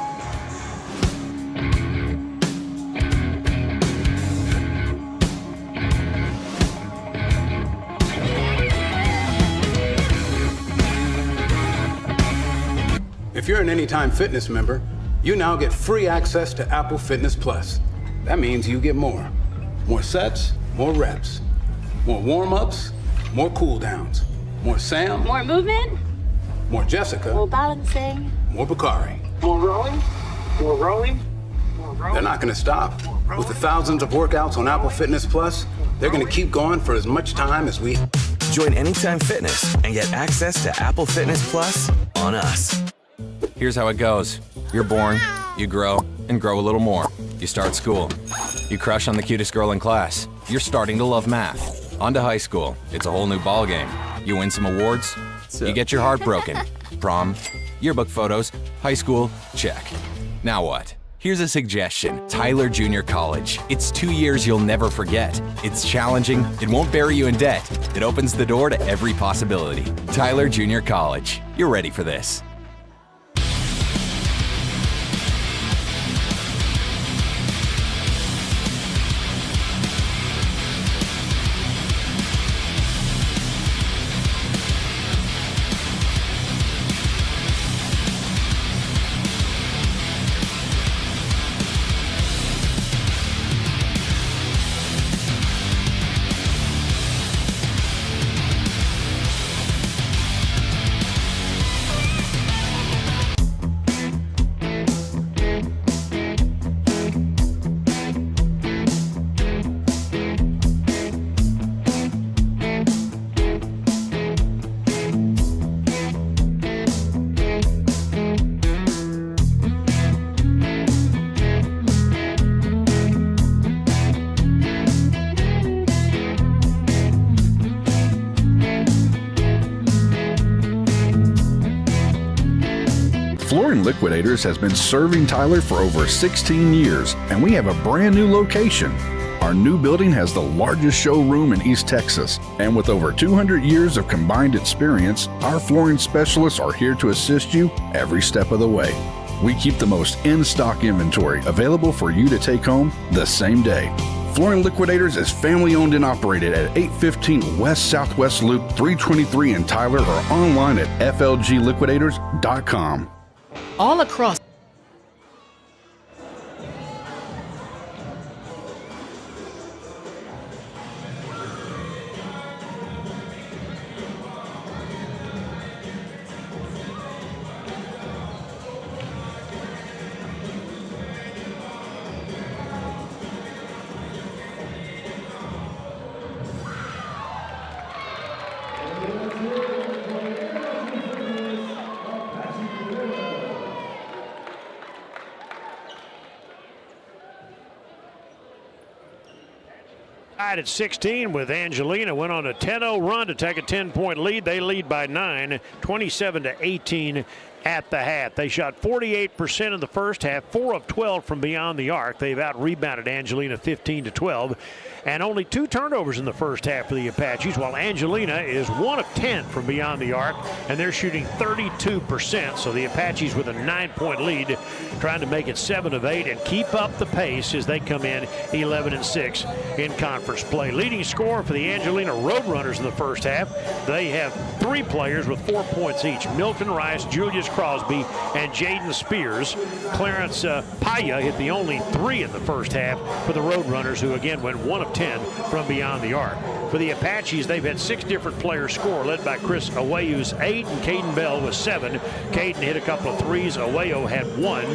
If you're an Anytime Fitness member, you now get free access to Apple Fitness Plus. That means you get more. More sets, more reps. More warm-ups, more cool-downs. More Sam. More movement. More Jessica. More balancing. More Bakari. More rolling. More rolling. More rolling. They're not going to stop. With the thousands of workouts on Apple Fitness Plus, they're going to keep going for as much time as we... Join Anytime Fitness and get access to Apple Fitness Plus on us. Here's how it goes. You're born, you grow, and grow a little more. You start school. You crush on the cutest girl in class. You're starting to love math. On to high school. It's a whole new ballgame. You win some awards. You get your heart broken. Prom, yearbook photos, high school, check. Now what? Here's a suggestion. Tyler Junior College. It's 2 years you'll never forget. It's challenging. It won't bury you in debt. It opens the door to every possibility. Tyler Junior College. You're ready for this. Flooring Liquidators has been serving Tyler for over 16 years, and we have a brand new location. Our new building has the largest showroom in East Texas, and with over 200 years of combined experience, our flooring specialists are here to assist you every step of the way. We keep the most in-stock inventory available for you to take home the same day. Flooring Liquidators is family-owned and operated at 815 West Southwest Loop 323 in Tyler, or online at flgliquidators.com. All across Tied at 16 with Angelina. Went on a 10-0 run to take a 10-point lead. They lead by 9, 27-18 at the half. They shot 48% in the first half, 4 of 12 from beyond the arc. They've out-rebounded Angelina 15-12. And only 2 turnovers in the first half for the Apaches, while Angelina is 1 of 10 from beyond the arc, and they're shooting 32%. So the Apaches with a 9-point lead, trying to make it 7 of 8 and keep up the pace as they come in 11-6 in conference play. Leading scorer for the Angelina Roadrunners in the first half, they have 3 players with 4 points each: Milton Rice, Julius Crosby, and Jaden Spears. Clarence Paya hit the only 3 in the first half for the Roadrunners, who again went 1 of 10 from beyond the arc. For the Apaches, they've had 6 different players score, led by Chris Awayu's 8 and Caden Bell with 7. Caden hit a couple of threes. Awayo had 1.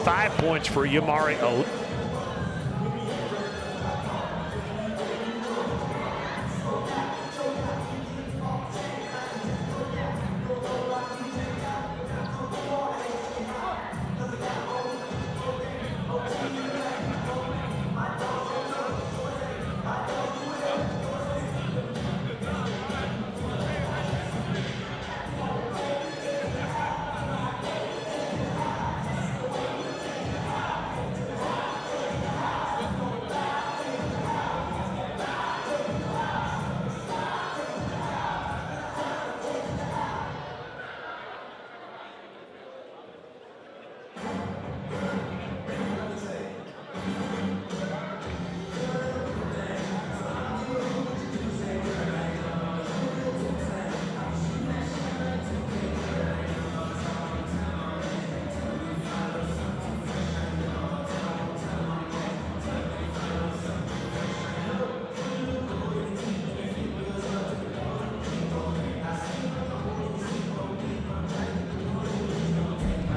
5 points for Yamari.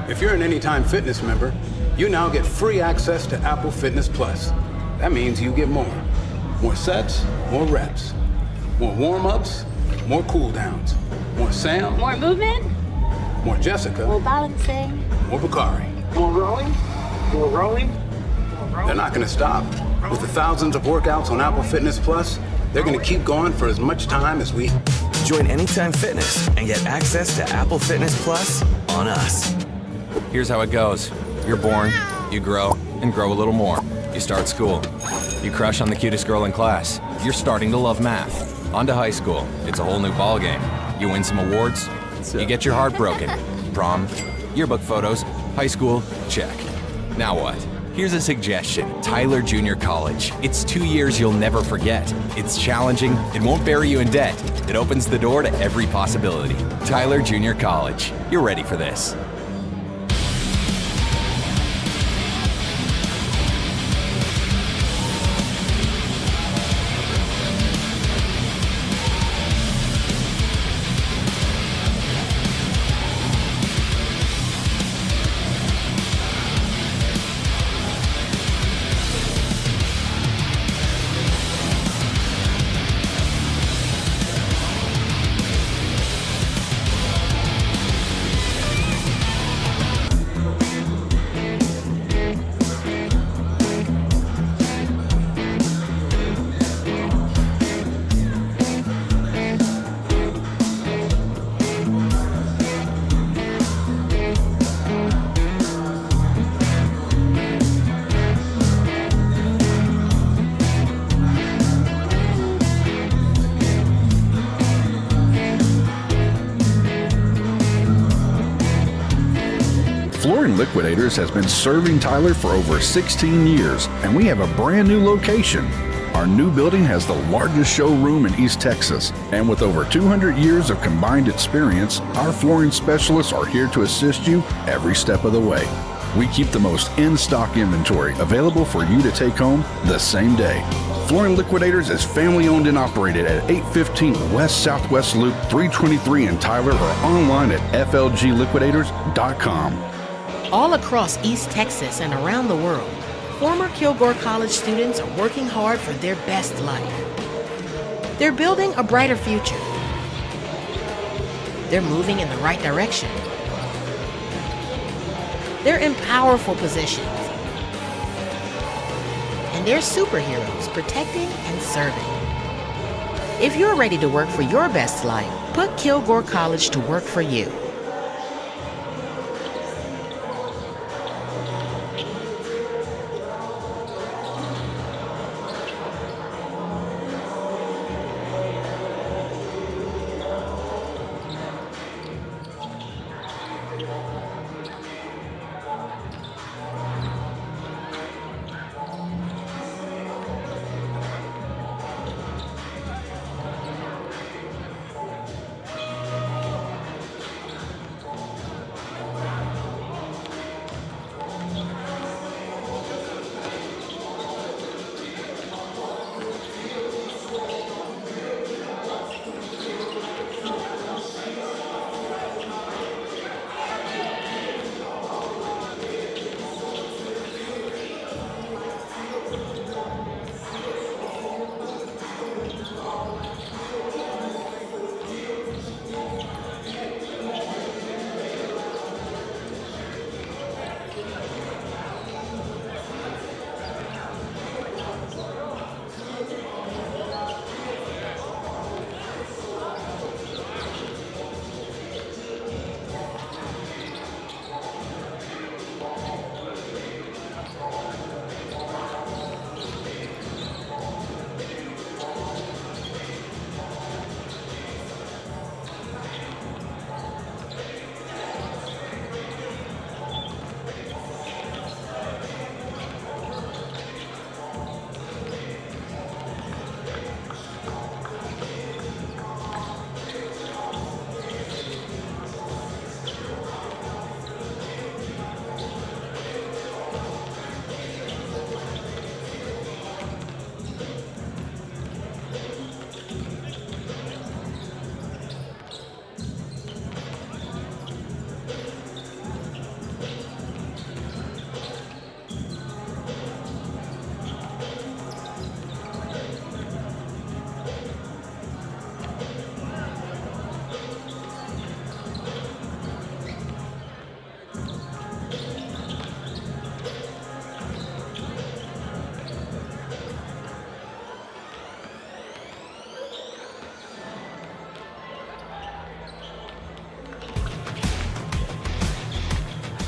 If you're an Anytime Fitness member, you now get free access to Apple Fitness Plus. That means you get more. More sets, more reps. More warm-ups, more cool-downs. More Sam. More movement. More Jessica. More balancing. More Bakari. More rowing. More rowing. They're not going to stop. With the thousands of workouts on Apple Fitness Plus, they're going to keep going for as much time as we... Join Anytime Fitness and get access to Apple Fitness Plus on us. Here's how it goes. You're born, you grow, and grow a little more. You start school. You crush on the cutest girl in class. You're starting to love math. On to high school. It's a whole new ballgame. You win some awards. You get your heart broken. Prom, yearbook photos, high school, check. Now what? Here's a suggestion. Tyler Junior College. It's 2 years you'll never forget. It's challenging. It won't bury you in debt. It opens the door to every possibility. Tyler Junior College. You're ready for this. Flooring Liquidators has been serving Tyler for over 16 years, and we have a brand new location. Our new building has the largest showroom in East Texas, and with over 200 years of combined experience, our flooring specialists are here to assist you every step of the way. We keep the most in-stock inventory available for you to take home the same day. Flooring Liquidators is family-owned and operated at 815 West Southwest Loop 323 in Tyler, or online at flgliquidators.com. All across East Texas and around the world, former Kilgore College students are working hard for their best life. They're building a brighter future. They're moving in the right direction. They're in powerful positions. and they're superheroes protecting and serving. If you're ready to work for your best life, put Kilgore College to work for you.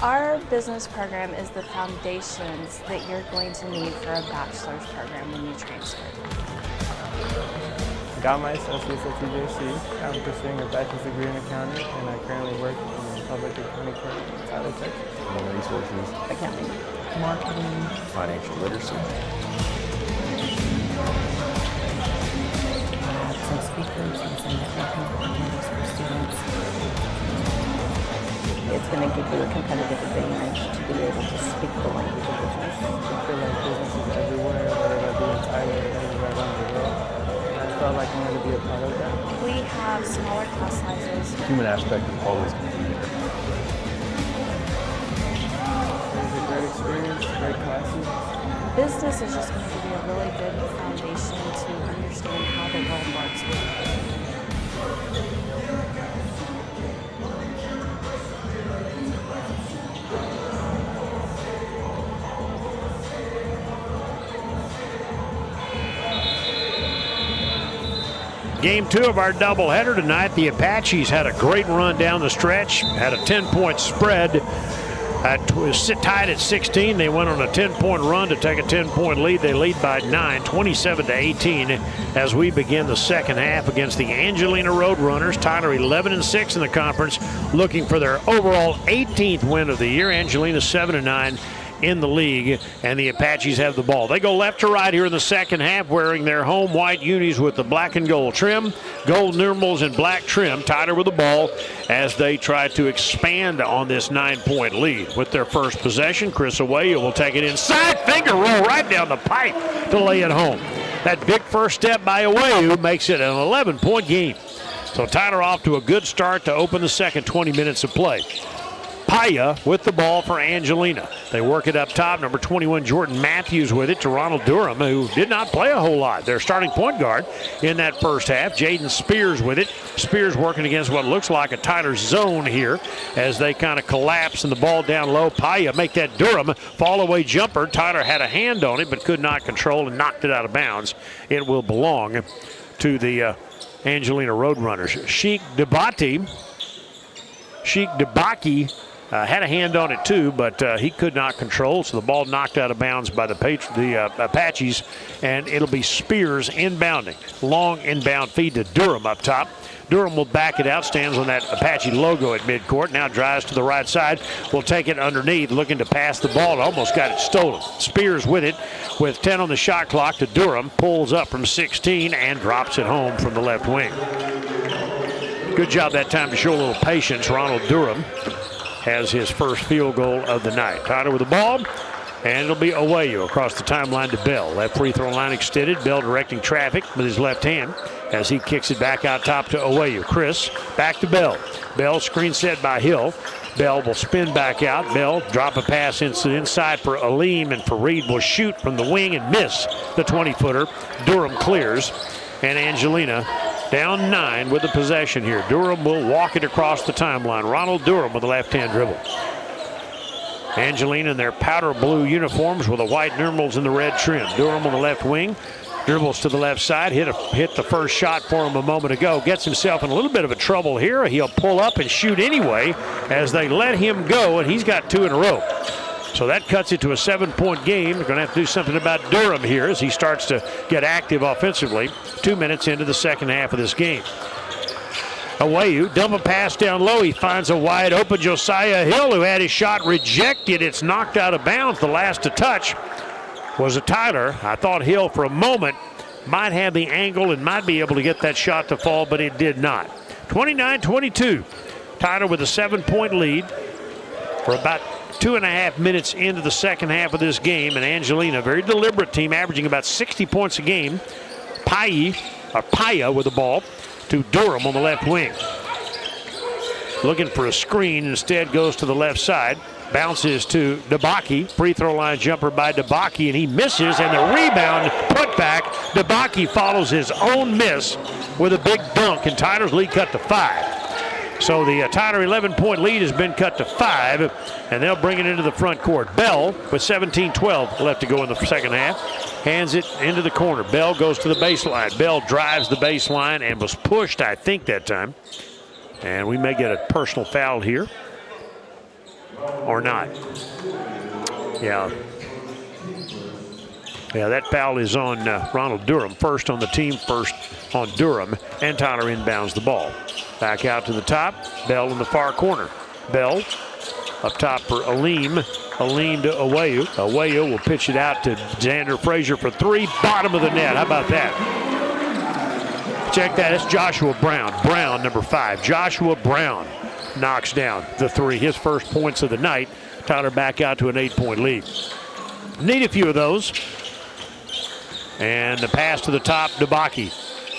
Our business program is the foundations that you're going to need for a bachelor's program when you transfer. Got my associates at TJC. I'm pursuing a bachelor's degree in accounting, and I currently work in a public accounting firm in Tyler, Texas. Human resources. Accounting. Marketing. Financial literacy. Some speakers and some networking opportunities for students. It's going to give you a competitive advantage to be able to speak the language of business. I feel like business is everywhere, whether that be in Tyler or anywhere around the world. I felt like I wanted to be a part of that. We have smaller class sizes. The human aspect is always going to be there. It was a great experience, very classy. Business is just going to give you a really good foundation to understand how the world works. Game 2 of our doubleheader tonight. The Apaches had a great run down the stretch, had a 10-point spread. Was tied at 16. They went on a 10-point run to take a 10-point lead. They lead by 9, 27-18, as we begin the second half against the Angelina Roadrunners. Tyler 11-6 in the conference, looking for their overall 18th win of the year. Angelina 7-9 in the league, and the Apaches have the ball. They go left to right here in the second half, wearing their home white unis with the black and gold trim, gold numerals and black trim. Tyler with the ball as they try to expand on this 9-point lead. With their first possession, Chris Away will take it inside, finger roll right down the pipe to lay it home. That big first step by Away makes it an 11-point game. So Tyler off to a good start to open the second 20 minutes of play. Paya with the ball for Angelina. They work it up top. Number 21, Jordan Matthews with it to Ronald Durham, who did not play a whole lot. Their starting point guard in that first half. Jaden Spears with it. Spears working against what looks like a Tyler zone here as they kind of collapse and the ball down low. Paya make that Durham fall away jumper. Tyler had a hand on it but could not control and knocked it out of bounds. It will belong to the Angelina Roadrunners. Sheik Debaki had a hand on it too, but he could not control, so the ball knocked out of bounds by the Apaches, and it'll be Spears inbounding. Long inbound feed to Durham up top. Durham will back it out, stands on that Apache logo at midcourt, now drives to the right side, will take it underneath, looking to pass the ball, almost got it stolen. Spears with it, with 10 on the shot clock to Durham, pulls up from 16 and drops it home from the left wing. Good job that time to show a little patience. Ronald Durham has his first field goal of the night. Tyler with the ball, and it'll be Awayu across the timeline to Bell. Left free throw line extended. Bell directing traffic with his left hand as he kicks it back out top to Awayu. Chris back to Bell. Bell screen set by Hill. Bell will spin back out. Bell drop a pass inside for Aleem, and Fareed will shoot from the wing and miss the 20-footer. Durham clears, and Angelina down 9 with the possession here. Durham will walk it across the timeline. Ronald Durham with a left-hand dribble. Angelina in their powder blue uniforms with the white numerals and the red trim. Durham on the left wing. Dribbles to the left side. Hit the first shot for him a moment ago. Gets himself in a little bit of a trouble here. He'll pull up and shoot anyway as they let him go, and he's got 2 in a row. So that cuts it to a 7-point game. They're going to have to do something about Durham here as he starts to get active offensively. 2 minutes into the second half of this game. Awayu, dump a pass down low. He finds a wide open Josiah Hill, who had his shot rejected. It's knocked out of bounds. The last to touch was a Tyler. I thought Hill for a moment might have the angle and might be able to get that shot to fall, but it did not. 29-22. Tyler with a 7-point lead for about 2.5 minutes into the second half of this game, and Angelina, a very deliberate team, averaging about 60 points a game. Paya with the ball to Durham on the left wing. Looking for a screen, instead goes to the left side. Bounces to Debaki. Free throw line jumper by Debaki, and he misses, and the rebound put back. Debaki follows his own miss with a big dunk, and Tyler's lead cut to 5. So the Tyler 11-point lead has been cut to 5, and they'll bring it into the front court. Bell with 17-12 left to go in the second half. Hands it into the corner. Bell goes to the baseline. Bell drives the baseline and was pushed, I think, that time. And we may get a personal foul here. Or not. Yeah, that foul is on Ronald Durham. First on the team, first on Durham. And Tyler inbounds the ball. Back out to the top. Bell in the far corner. Bell up top for Aleem. Aleem to Awayu. Awayu will pitch it out to Xander Frazier for 3. Bottom of the net. How about that? Check that. It's Joshua Brown. Brown, number 5. Joshua Brown knocks down the 3. His first points of the night. Tyler back out to an 8-point lead. Need a few of those. And the pass to the top, Debaki.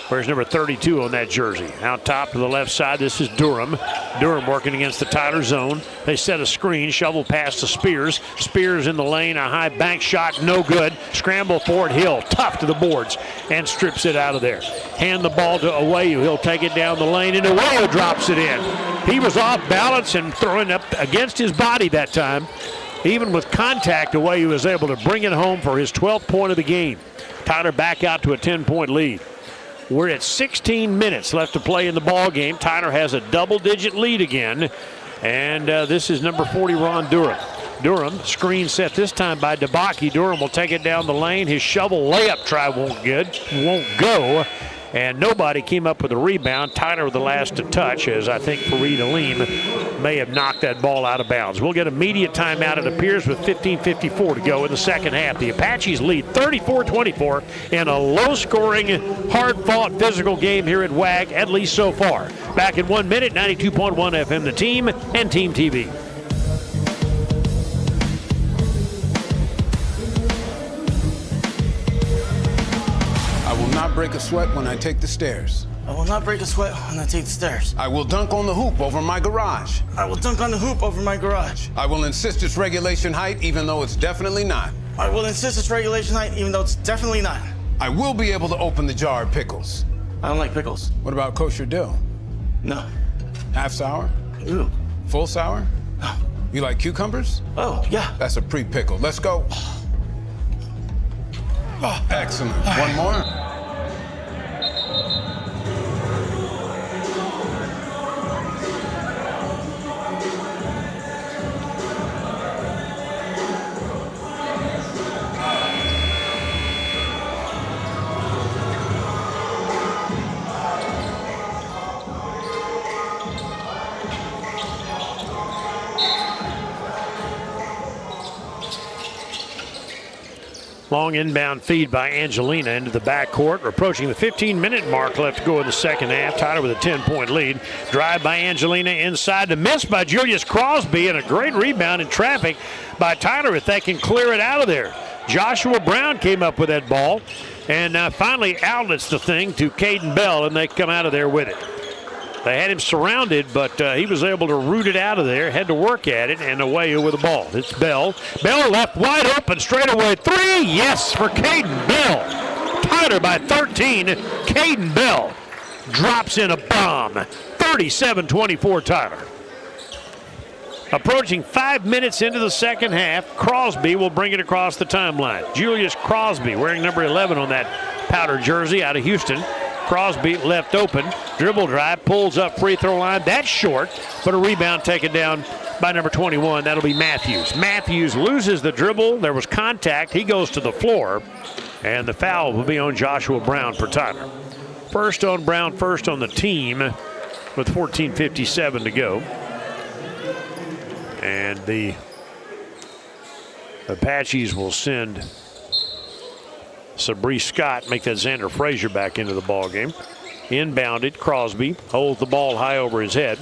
Where's number 32 on that jersey? Out top to the left side, this is Durham. Durham working against the Tyler zone. They set a screen, shovel pass to Spears. Spears in the lane, a high bank shot, no good. Scramble for it, Hill, tough to the boards, and strips it out of there. Hand the ball to Awayu. He'll take it down the lane, and Awayu drops it in. He was off balance and throwing up against his body that time. Even with contact, Awayu was able to bring it home for his 12th point of the game. Tyler back out to a 10-point lead. We're at 16 minutes left to play in the ball game. Tyler has a double-digit lead again, and this is number 40, Ron Durham. Durham, screen set this time by Debaki. Durham will take it down the lane. His shovel layup try won't go, and nobody came up with a rebound. Tyler with the last to touch, as I think Fareed Aleem may have knocked that ball out of bounds. We'll get immediate timeout, it appears, with 15:54 to go in the second half. The Apaches lead 34-24 in a low-scoring, hard-fought physical game here at WAG, at least so far. Back in 1 minute, 92.1 FM, The Team and Team TV. I will not break a sweat when I take the stairs. I will not break a sweat when I take the stairs. I will dunk on the hoop over my garage. I will dunk on the hoop over my garage. I will insist it's regulation height even though it's definitely not. I will insist it's regulation height even though it's definitely not. I will be able to open the jar of pickles. I don't like pickles. What about kosher dill? No. Half sour? Ooh. Full sour? No. You like cucumbers? Oh, yeah. That's a pre-pickle. Let's go. Oh, excellent. One more? Long inbound feed by Angelina into the backcourt. We're approaching the 15-minute mark left to go in the second half. Tyler with a 10-point lead. Drive by Angelina inside to miss by Julius Crosby, and a great rebound in traffic by Tyler if they can clear it out of there. Joshua Brown came up with that ball, and finally outlets the thing to Caden Bell, and they come out of there with it. They had him surrounded, but he was able to root it out of there, had to work at it, and away with the ball. It's Bell. Bell left wide open, straight away three. Yes, for Caden Bell. Tyler by 13. Caden Bell drops in a bomb. 37-24 Tyler. Approaching 5 minutes into the second half, Crosby will bring it across the timeline. Julius Crosby wearing number 11 on that powder jersey out of Houston. Crosby left open, dribble drive, pulls up free throw line. That's short, but a rebound taken down by number 21. That'll be Matthews. Matthews loses the dribble. There was contact. He goes to the floor, and the foul will be on Joshua Brown for Tyler. First on Brown, first on the team with 14:57 to go. And the Apaches will send Sabree Scott, make that Xander Frazier back into the ball game. Inbounded, Crosby holds the ball high over his head.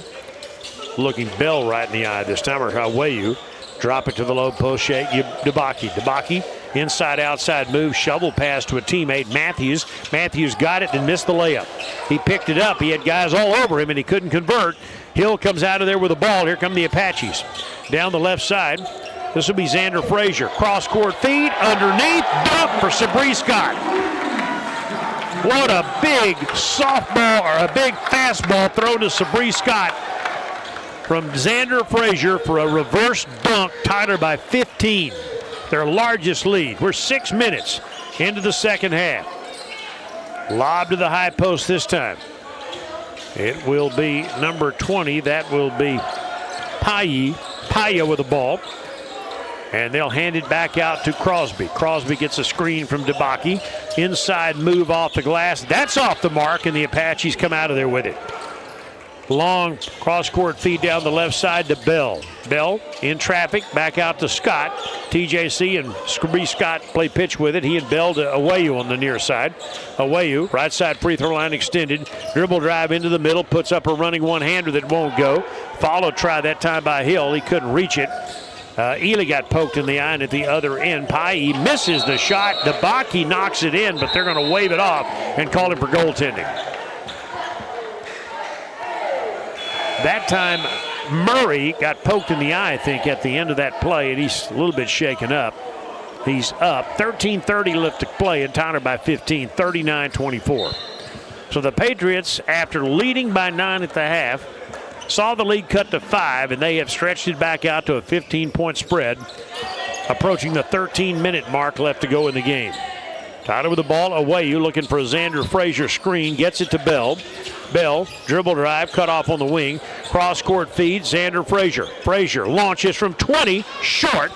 Looking Bell right in the eye this time, or Hawaii. Drop it to the low post, shake. Debaki, inside outside move, shovel pass to a teammate, Matthews. Matthews got it and missed the layup. He picked it up. He had guys all over him and he couldn't convert. Hill comes out of there with the ball. Here come the Apaches. Down the left side. This will be Xander Frazier. Cross-court feed, underneath, dunk for Sabree Scott. What a big softball, or a big fastball thrown to Sabree Scott from Xander Frazier for a reverse dunk. Tyler by 15. Their largest lead. We're 6 minutes into the second half. Lob to the high post this time. It will be number 20. That will be Paya with the ball. And they'll hand it back out to Crosby. Crosby gets a screen from Debaki. Inside move off the glass. That's off the mark, and the Apaches come out of there with it. Long cross-court feed down the left side to Bell. Bell in traffic, back out to Scott. TJC and Sabree Scott play pitch with it. He and Bell to Awayu on the near side. Awayu, right side free throw line extended. Dribble drive into the middle, puts up a running one-hander that won't go. Follow try that time by Hill. He couldn't reach it. Ely got poked in the eye, and at the other end, Pai misses the shot. Debaki knocks it in, but they're going to wave it off and call it for goaltending. That time, Murray got poked in the eye, I think, at the end of that play, and he's a little bit shaken up. He's up. 13:30 left to play, and Tyler by 15, 39-24. So the Patriots, after leading by 9 at the half, saw the lead cut to 5, and they have stretched it back out to a 15-point spread, approaching the 13-minute mark left to go in the game. Tyler with the ball away. You looking for a Xander Frazier screen. Gets it to Bell. Bell, dribble drive, cut off on the wing. Cross-court feed, Xander Frazier. Frazier launches from 20, short,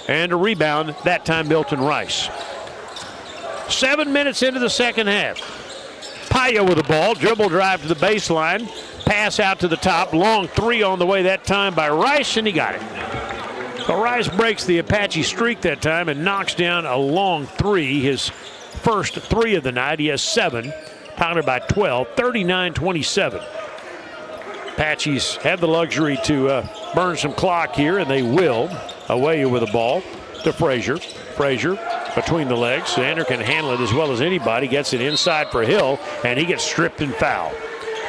and a rebound, that time Milton Rice. 7 minutes into the second half. Paya with the ball, dribble drive to the baseline. Pass out to the top, long three on the way that time by Rice, and he got it. So Rice breaks the Apache streak that time and knocks down a long three, his first three of the night. He has 7, Tyler by 12, 39-27. Apaches have the luxury to burn some clock here, and they will. Away with the ball to Frazier. Frazier between the legs. Xander can handle it as well as anybody. Gets it inside for Hill, and he gets stripped and fouled.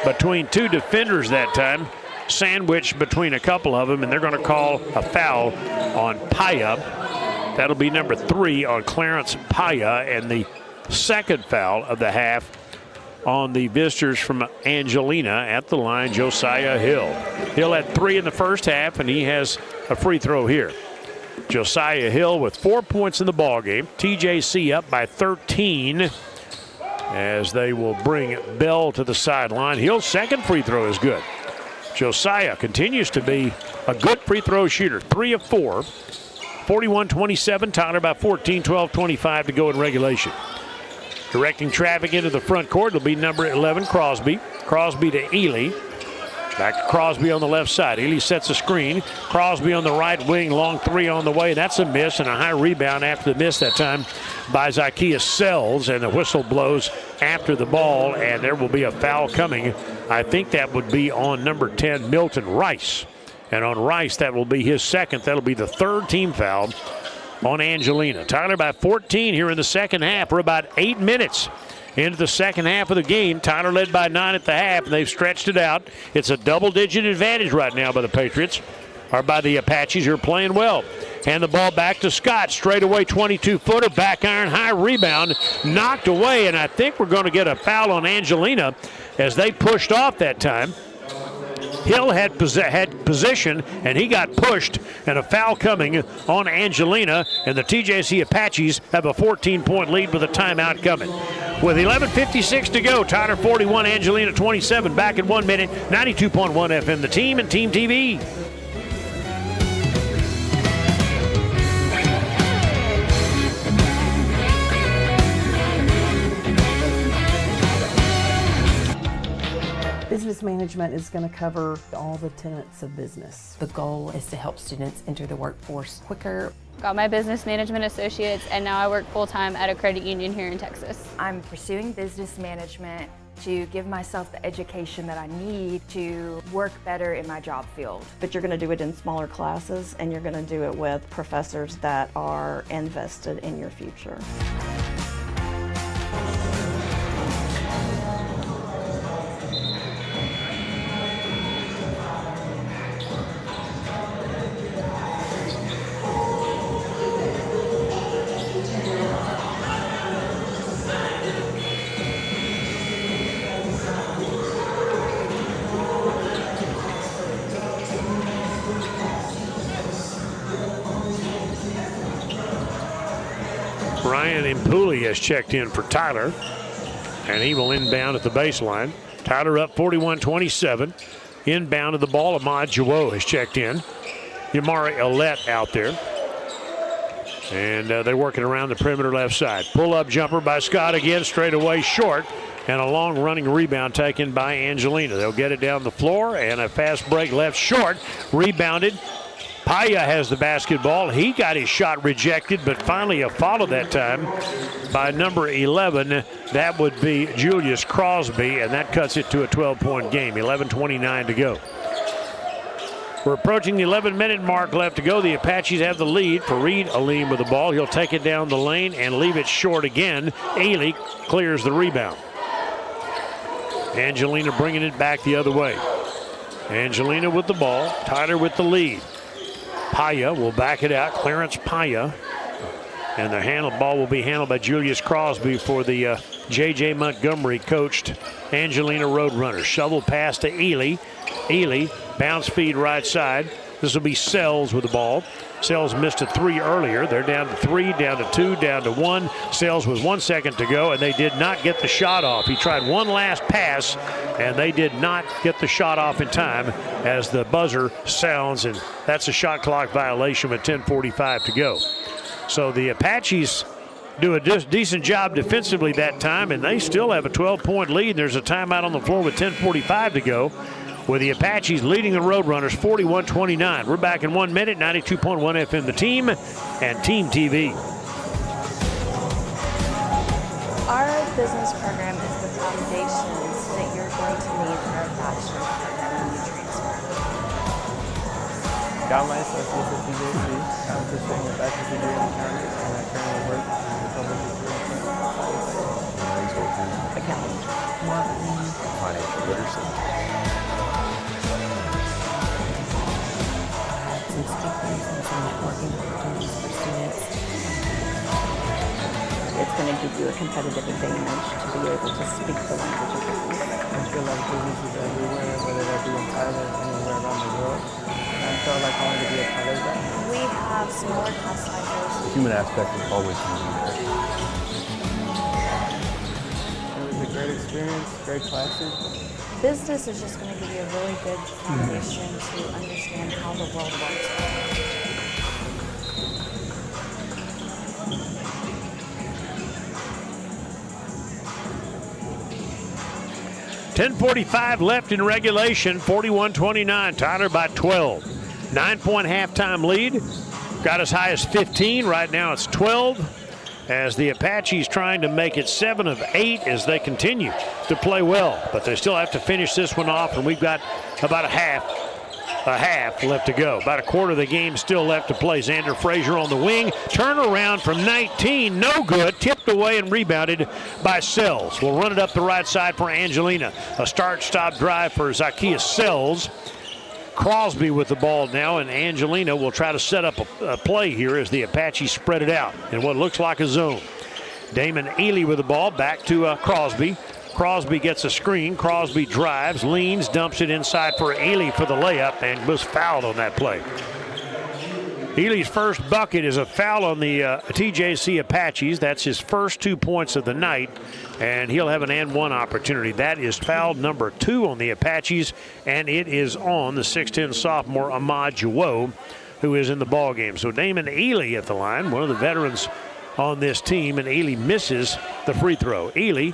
Between two defenders that time, sandwiched between a couple of them, and they're going to call a foul on Paya. That'll be number 3 on Clarence Paya, and the second foul of the half on the visitors from Angelina. At the line, Josiah Hill. Hill had 3 in the first half, and he has a free throw here. Josiah Hill with 4 points in the ball game. TJC up by 13 as they will bring Bell to the sideline. Hill's second free throw is good. Josiah continues to be a good free throw shooter, 3 of 4. 41-27, Tyler by 14, 12-25 to go in regulation. Directing traffic into the front court will be number 11, Crosby. Crosby to Ely. Back to Crosby on the left side. Ely sets a screen. Crosby on the right wing, long 3 on the way. That's a miss and a high rebound after the miss that time by Zacchaeus Sells, and the whistle blows after the ball, and there will be a foul coming. I think that would be on number 10, Milton Rice. And on Rice, that will be his second. That'll be the third team foul on Angelina. Tyler by 14 here in the second half. We're about 8 minutes into the second half of the game. Tyler led by 9 at the half, and they've stretched it out. It's a double-digit advantage right now by the Patriots, or by the Apaches, who are playing well. Hand the ball back to Scott. Straight away 22-footer, back iron, high rebound, knocked away, and I think we're going to get a foul on Angelina as they pushed off that time. Hill had position, and he got pushed, and a foul coming on Angelina, and the TJC Apaches have a 14-point lead with a timeout coming. With 11:56 to go, Tyler 41, Angelina 27. Back in 1 minute, 92.1 FM, The Team and Team TV. Business management is going to cover all the tenets of business. The goal is to help students enter the workforce quicker. Got my business management associates, and now I work full-time at a credit union here in Texas. I'm pursuing business management to give myself the education that I need to work better in my job field. But you're going to do it in smaller classes, and you're going to do it with professors that are invested in your future. Ryan Impuli has checked in for Tyler, and he will inbound at the baseline. Tyler up 41-27. Inbound of the ball, Ahmad Jawot has checked in. Yamari Alette out there. And they're working around the perimeter left side. Pull-up jumper by Scott again, straight away short. And a long running rebound taken by Angelina. They'll get it down the floor, and a fast break left short. Rebounded. Paya has the basketball. He got his shot rejected, but finally a follow that time by number 11. That would be Julius Crosby, and that cuts it to a 12-point game. 11:29 to go. We're approaching the 11-minute mark left to go. The Apaches have the lead. Fareed Alim with the ball. He'll take it down the lane and leave it short again. Ailey clears the rebound. Angelina bringing it back the other way. Angelina with the ball. Tyler with the lead. Paya will back it out. Clarence Paya. And the ball will be handled by Julius Crosby for the J.J. Montgomery coached Angelina Roadrunners. Shovel pass to Ely. Ely, bounce feed right side. This will be Sells with the ball. Sells missed a 3 earlier. They're down to 3, down to 2, down to 1. Sells with 1 second to go, and they did not get the shot off. He tried one last pass, and they did not get the shot off in time as the buzzer sounds, and that's a shot clock violation with 10:45 to go. So the Apaches do a decent job defensively that time, and they still have a 12-point lead. There's a timeout on the floor with 10:45 to go, with the Apaches leading the Roadrunners 41-29. We're back in 1 minute, 92.1 FM, The Team and Team TV. Our business program is the foundations that you're going to need for a bachelor's program when you transfer. got my associates at TJC. I'm pursuing a bachelor's degree in accounting, and I currently work in the public accounting side of Texas. Accounting, marketing, Financial literacy. some speakers and some networking opportunities for students. It's going to give you a competitive advantage to be able to speak the language of business. I feel like business is everywhere, whether that be in Thailand or anywhere around the world. And I felt like I wanted to be a part of that. We have smaller class sizes. The human aspect is always going to be there. It was a great experience, great classes. Business is just going to give you a really good foundation to understand how the world works. 10:45 left in regulation, 41-29. Tyler by 12. 9-point halftime lead. Got as high as 15. Right now it's 12. As the Apaches trying to make it 7 of 8 as they continue to play well. But they still have to finish this one off, and we've got about a half left to go. About a quarter of the game still left to play. Xander Frazier on the wing. Turnaround from 19. No good. Tipped away and rebounded by Sells. We'll run it up the right side for Angelina. A start-stop drive for Zacchaeus Sells. Crosby with the ball now, and Angelina will try to set up a play here as the Apaches spread it out in what looks like a zone. Damon Ely with the ball, back to Crosby. Crosby gets a screen. Crosby drives, leans, dumps it inside for Ely for the layup, and was fouled on that play. Ely's first bucket is a foul on the TJC Apaches. That's his first 2 points of the night, and he'll have an and-one opportunity. That is foul number 2 on the Apaches, and it is on the 6'10 sophomore Ahmad Juwo, who is in the ball game. So Damon Ely at the line, one of the veterans on this team, and Ely misses the free throw. Ely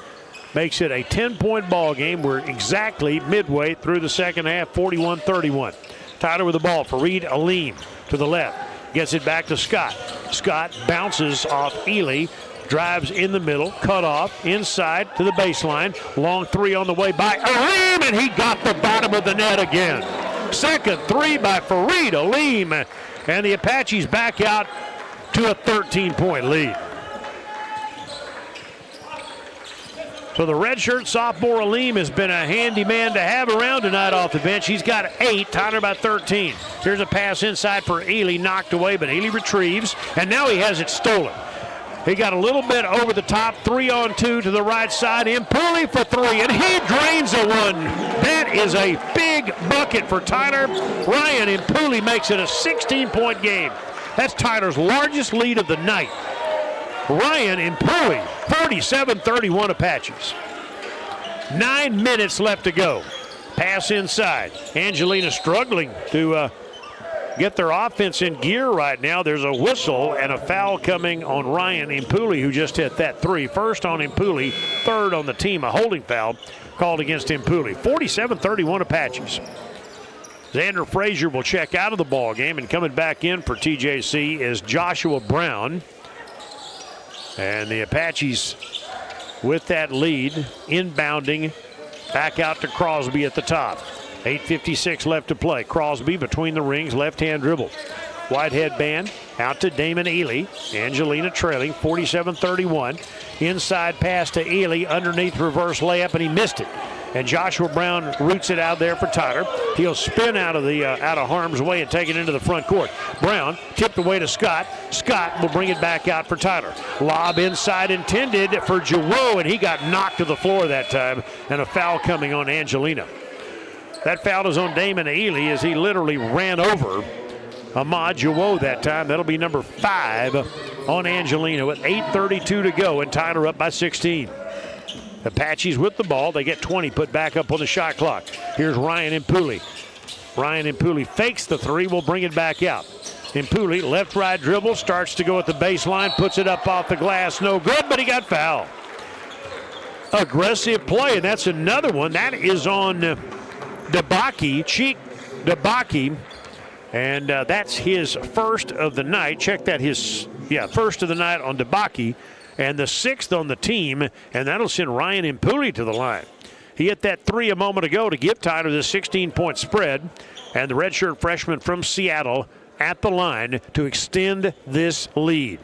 makes it a 10-point ball game. We're exactly midway through the second half, 41-31. Tyler with the ball for Reed Aleem to the left. Gets it back to Scott. Scott bounces off Ely, drives in the middle, cut off, inside to the baseline. Long three on the way by Aleem, and he got the bottom of the net again. Second three by Fareed Aleem, and the Apaches back out to a 13-point lead. So the redshirt sophomore Aleem has been a handy man to have around tonight off the bench. He's got 8, Tyler by 13. Here's a pass inside for Ely, knocked away, but Ely retrieves, and now he has it stolen. He got a little bit over the top, 3-on-2 to the right side. Impuli for 3, and he drains a one. That is a big bucket for Tyler. Ryan Impuli makes it a 16-point game. That's Tyler's largest lead of the night. Ryan Impuli, 47-31 Apaches. 9 minutes left to go. Pass inside. Angelina struggling to get their offense in gear right now. There's a whistle and a foul coming on Ryan Impuli, who just hit that 3. First on Impuli, third on the team. A holding foul called against Impuli. 47-31 Apaches. Xander Frazier will check out of the ball game, and coming back in for TJC is Joshua Brown. And the Apaches with that lead, inbounding back out to Crosby at the top. 8:56 left to play. Crosby between the rings, left-hand dribble. Wide headband out to Damon Ely. Angelina trailing, 47-31. Inside pass to Ely, underneath reverse layup, and he missed it. And Joshua Brown roots it out there for Tyler. He'll spin out of harm's way and take it into the front court. Brown tipped away to Scott. Scott will bring it back out for Tyler. Lob inside intended for Juwo, and he got knocked to the floor that time, and a foul coming on Angelina. That foul is on Damon Ely as he literally ran over Ahmad Juwo that time. That'll be number 5 on Angelina with 8:32 to go, and Tyler up by 16. Apaches with the ball. They get 20 put back up on the shot clock. Here's Ryan Impuli. Ryan Impuli fakes the 3, will bring it back out. Impuli, left-right dribble, starts to go at the baseline, puts it up off the glass. No good, but he got fouled. Aggressive play, and that's another one. That is on Debaki, Cheek Debaki, and that's his first of the night. Check that, first of the night on Debaki, and the 6th on the team, and that'll send Ryan Impuli to the line. He hit that three a moment ago to give Tyler this 16-point spread. And the redshirt freshman from Seattle at the line to extend this lead.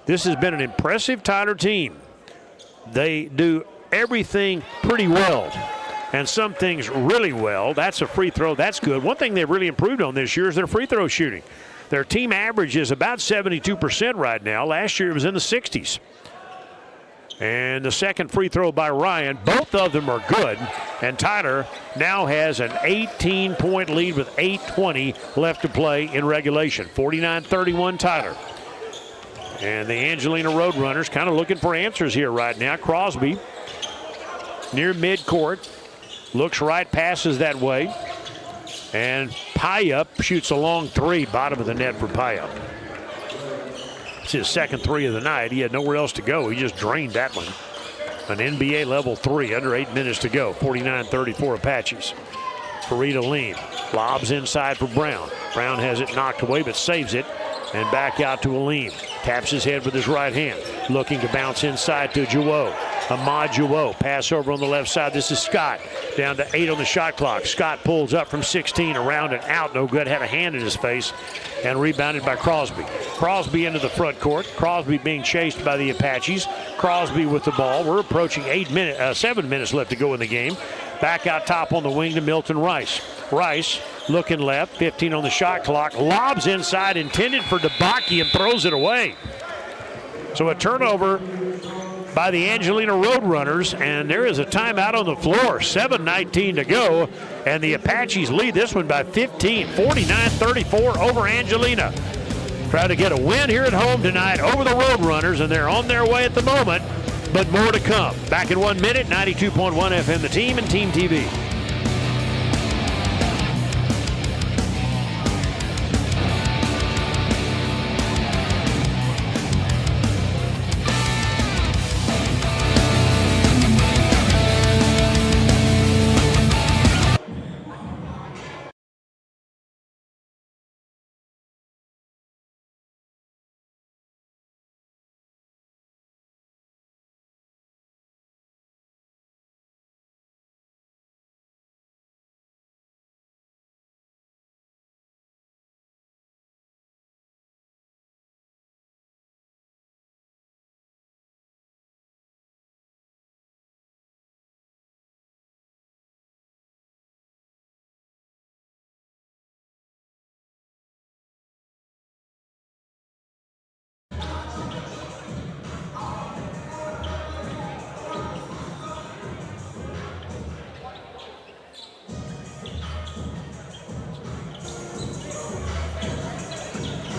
This has been an impressive Tyler team. They do everything pretty well and some things really well. That's a free throw. That's good. One thing they've really improved on this year is their free throw shooting. Their team average is about 72% right now. Last year it was in the 60s. And the second free throw by Ryan. Both of them are good. And Tyler now has an 18-point lead with 8:20 left to play in regulation. 49-31 Tyler. And the Angelina Roadrunners kind of looking for answers here right now. Crosby near midcourt. Looks right, passes that way. And Payup shoots a long three, bottom of the net for Payup. It's his second three of the night. He had nowhere else to go. He just drained that one. An NBA level three, under 8 minutes to go. 49-34 Apaches. Farida Lean lobs inside for Brown. Brown has it knocked away but saves it. And back out to Aleem. Taps his head with his right hand. Looking to bounce inside to Jouot. Ahmad Jouot. Pass over on the left side. This is Scott. Down to 8 on the shot clock. Scott pulls up from 16. Around and out. No good. Had a hand in his face. And rebounded by Crosby. Crosby into the front court. Crosby being chased by the Apaches. Crosby with the ball. We're approaching 7 minutes left to go in the game. Back out top on the wing to Milton Rice. Rice looking left, 15 on the shot clock. Lobs inside, intended for DeBaki, and throws it away. So a turnover by the Angelina Roadrunners, and there is a timeout on the floor. 7:19 to go, and the Apaches lead this one by 15, 49-34 over Angelina. Try to get a win here at home tonight over the Roadrunners, and they're on their way at the moment, but more to come. Back in 1 minute, 92.1 FM, The Team and Team TV.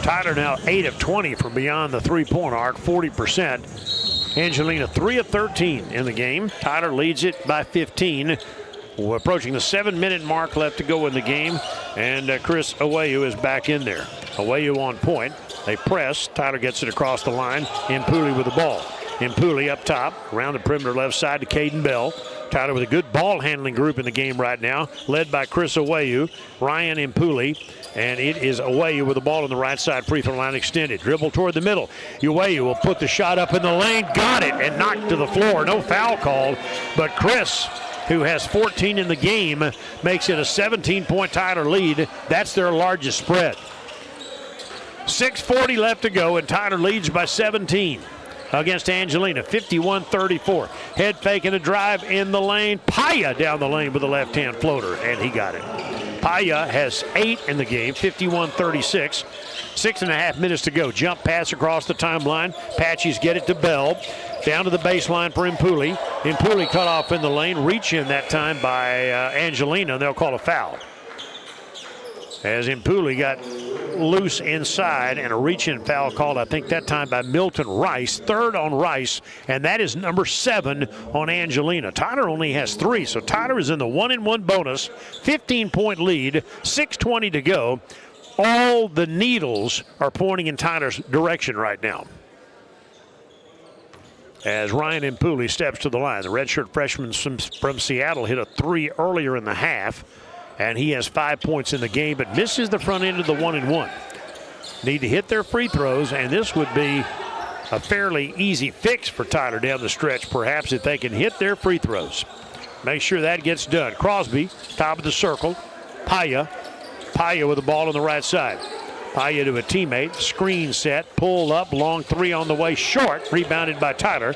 Tyler now 8 of 20 from beyond the three-point arc, 40%. Angelina 3 of 13 in the game. Tyler leads it by 15. We're approaching the 7-minute mark left to go in the game. And Chris Aweyu is back in there. Aweyu on point. They press. Tyler gets it across the line. Impuli with the ball. Impuli up top, around the perimeter left side to Caden Bell. Tyler with a good ball handling group in the game right now, led by Chris Aweyu, Ryan Impuli, and it is Aweyu with the ball on the right side, free throw line extended. Dribble toward the middle. Aweyu will put the shot up in the lane, got it, and knocked to the floor. No foul called, but Chris, who has 14 in the game, makes it a 17-point Tyler lead. That's their largest spread. 6:40 left to go, and Tyler leads by 17. Against Angelina, 51-34. Head fake and a drive in the lane. Paya down the lane with a left-hand floater, and he got it. Paya has 8 in the game, 51-36. 6.5 minutes to go. Jump pass across the timeline. Apaches get it to Bell. Down to the baseline for Impuli. Impuli cut off in the lane. Reach in that time by Angelina, and they'll call a foul. As Impuli got loose inside, and a reach-in foul called, I think that time by Milton Rice. Third on Rice, and that is number 7 on Angelina. Tyler only has 3, so Tyler is in the 1-and-1 bonus. 15-point lead, 6:20 to go. All the needles are pointing in Tyler's direction right now. As Ryan Impuli steps to the line, the redshirt freshman from Seattle hit a 3 earlier in the half. And he has 5 points in the game, but misses the front end of the 1-and-1. Need to hit their free throws, and this would be a fairly easy fix for Tyler down the stretch, perhaps, if they can hit their free throws. Make sure that gets done. Crosby, top of the circle. Paya with the ball on the right side. Paya to a teammate. Screen set. Pull up. Long three on the way. Short. Rebounded by Tyler.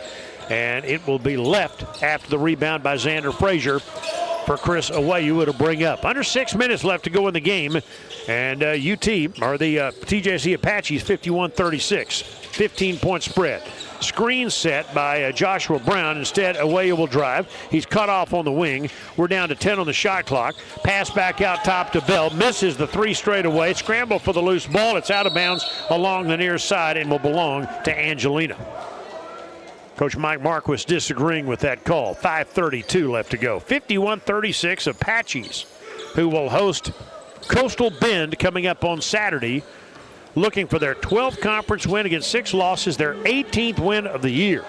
And it will be left after the rebound by Xander Frazier for Chris Awayu to bring up. Under 6 minutes left to go in the game. And UT, or the TJC Apaches, 51-36. 15-point spread. Screen set by Joshua Brown. Instead, Awayu will drive. He's cut off on the wing. We're down to 10 on the shot clock. Pass back out top to Bell. Misses the three straight away. Scramble for the loose ball. It's out of bounds along the near side and will belong to Angelina. Coach Mike Marquis disagreeing with that call. 5:32 left to go. 51-36 Apaches, who will host Coastal Bend coming up on Saturday, looking for their 12th conference win against 6 losses, their 18th win of the year.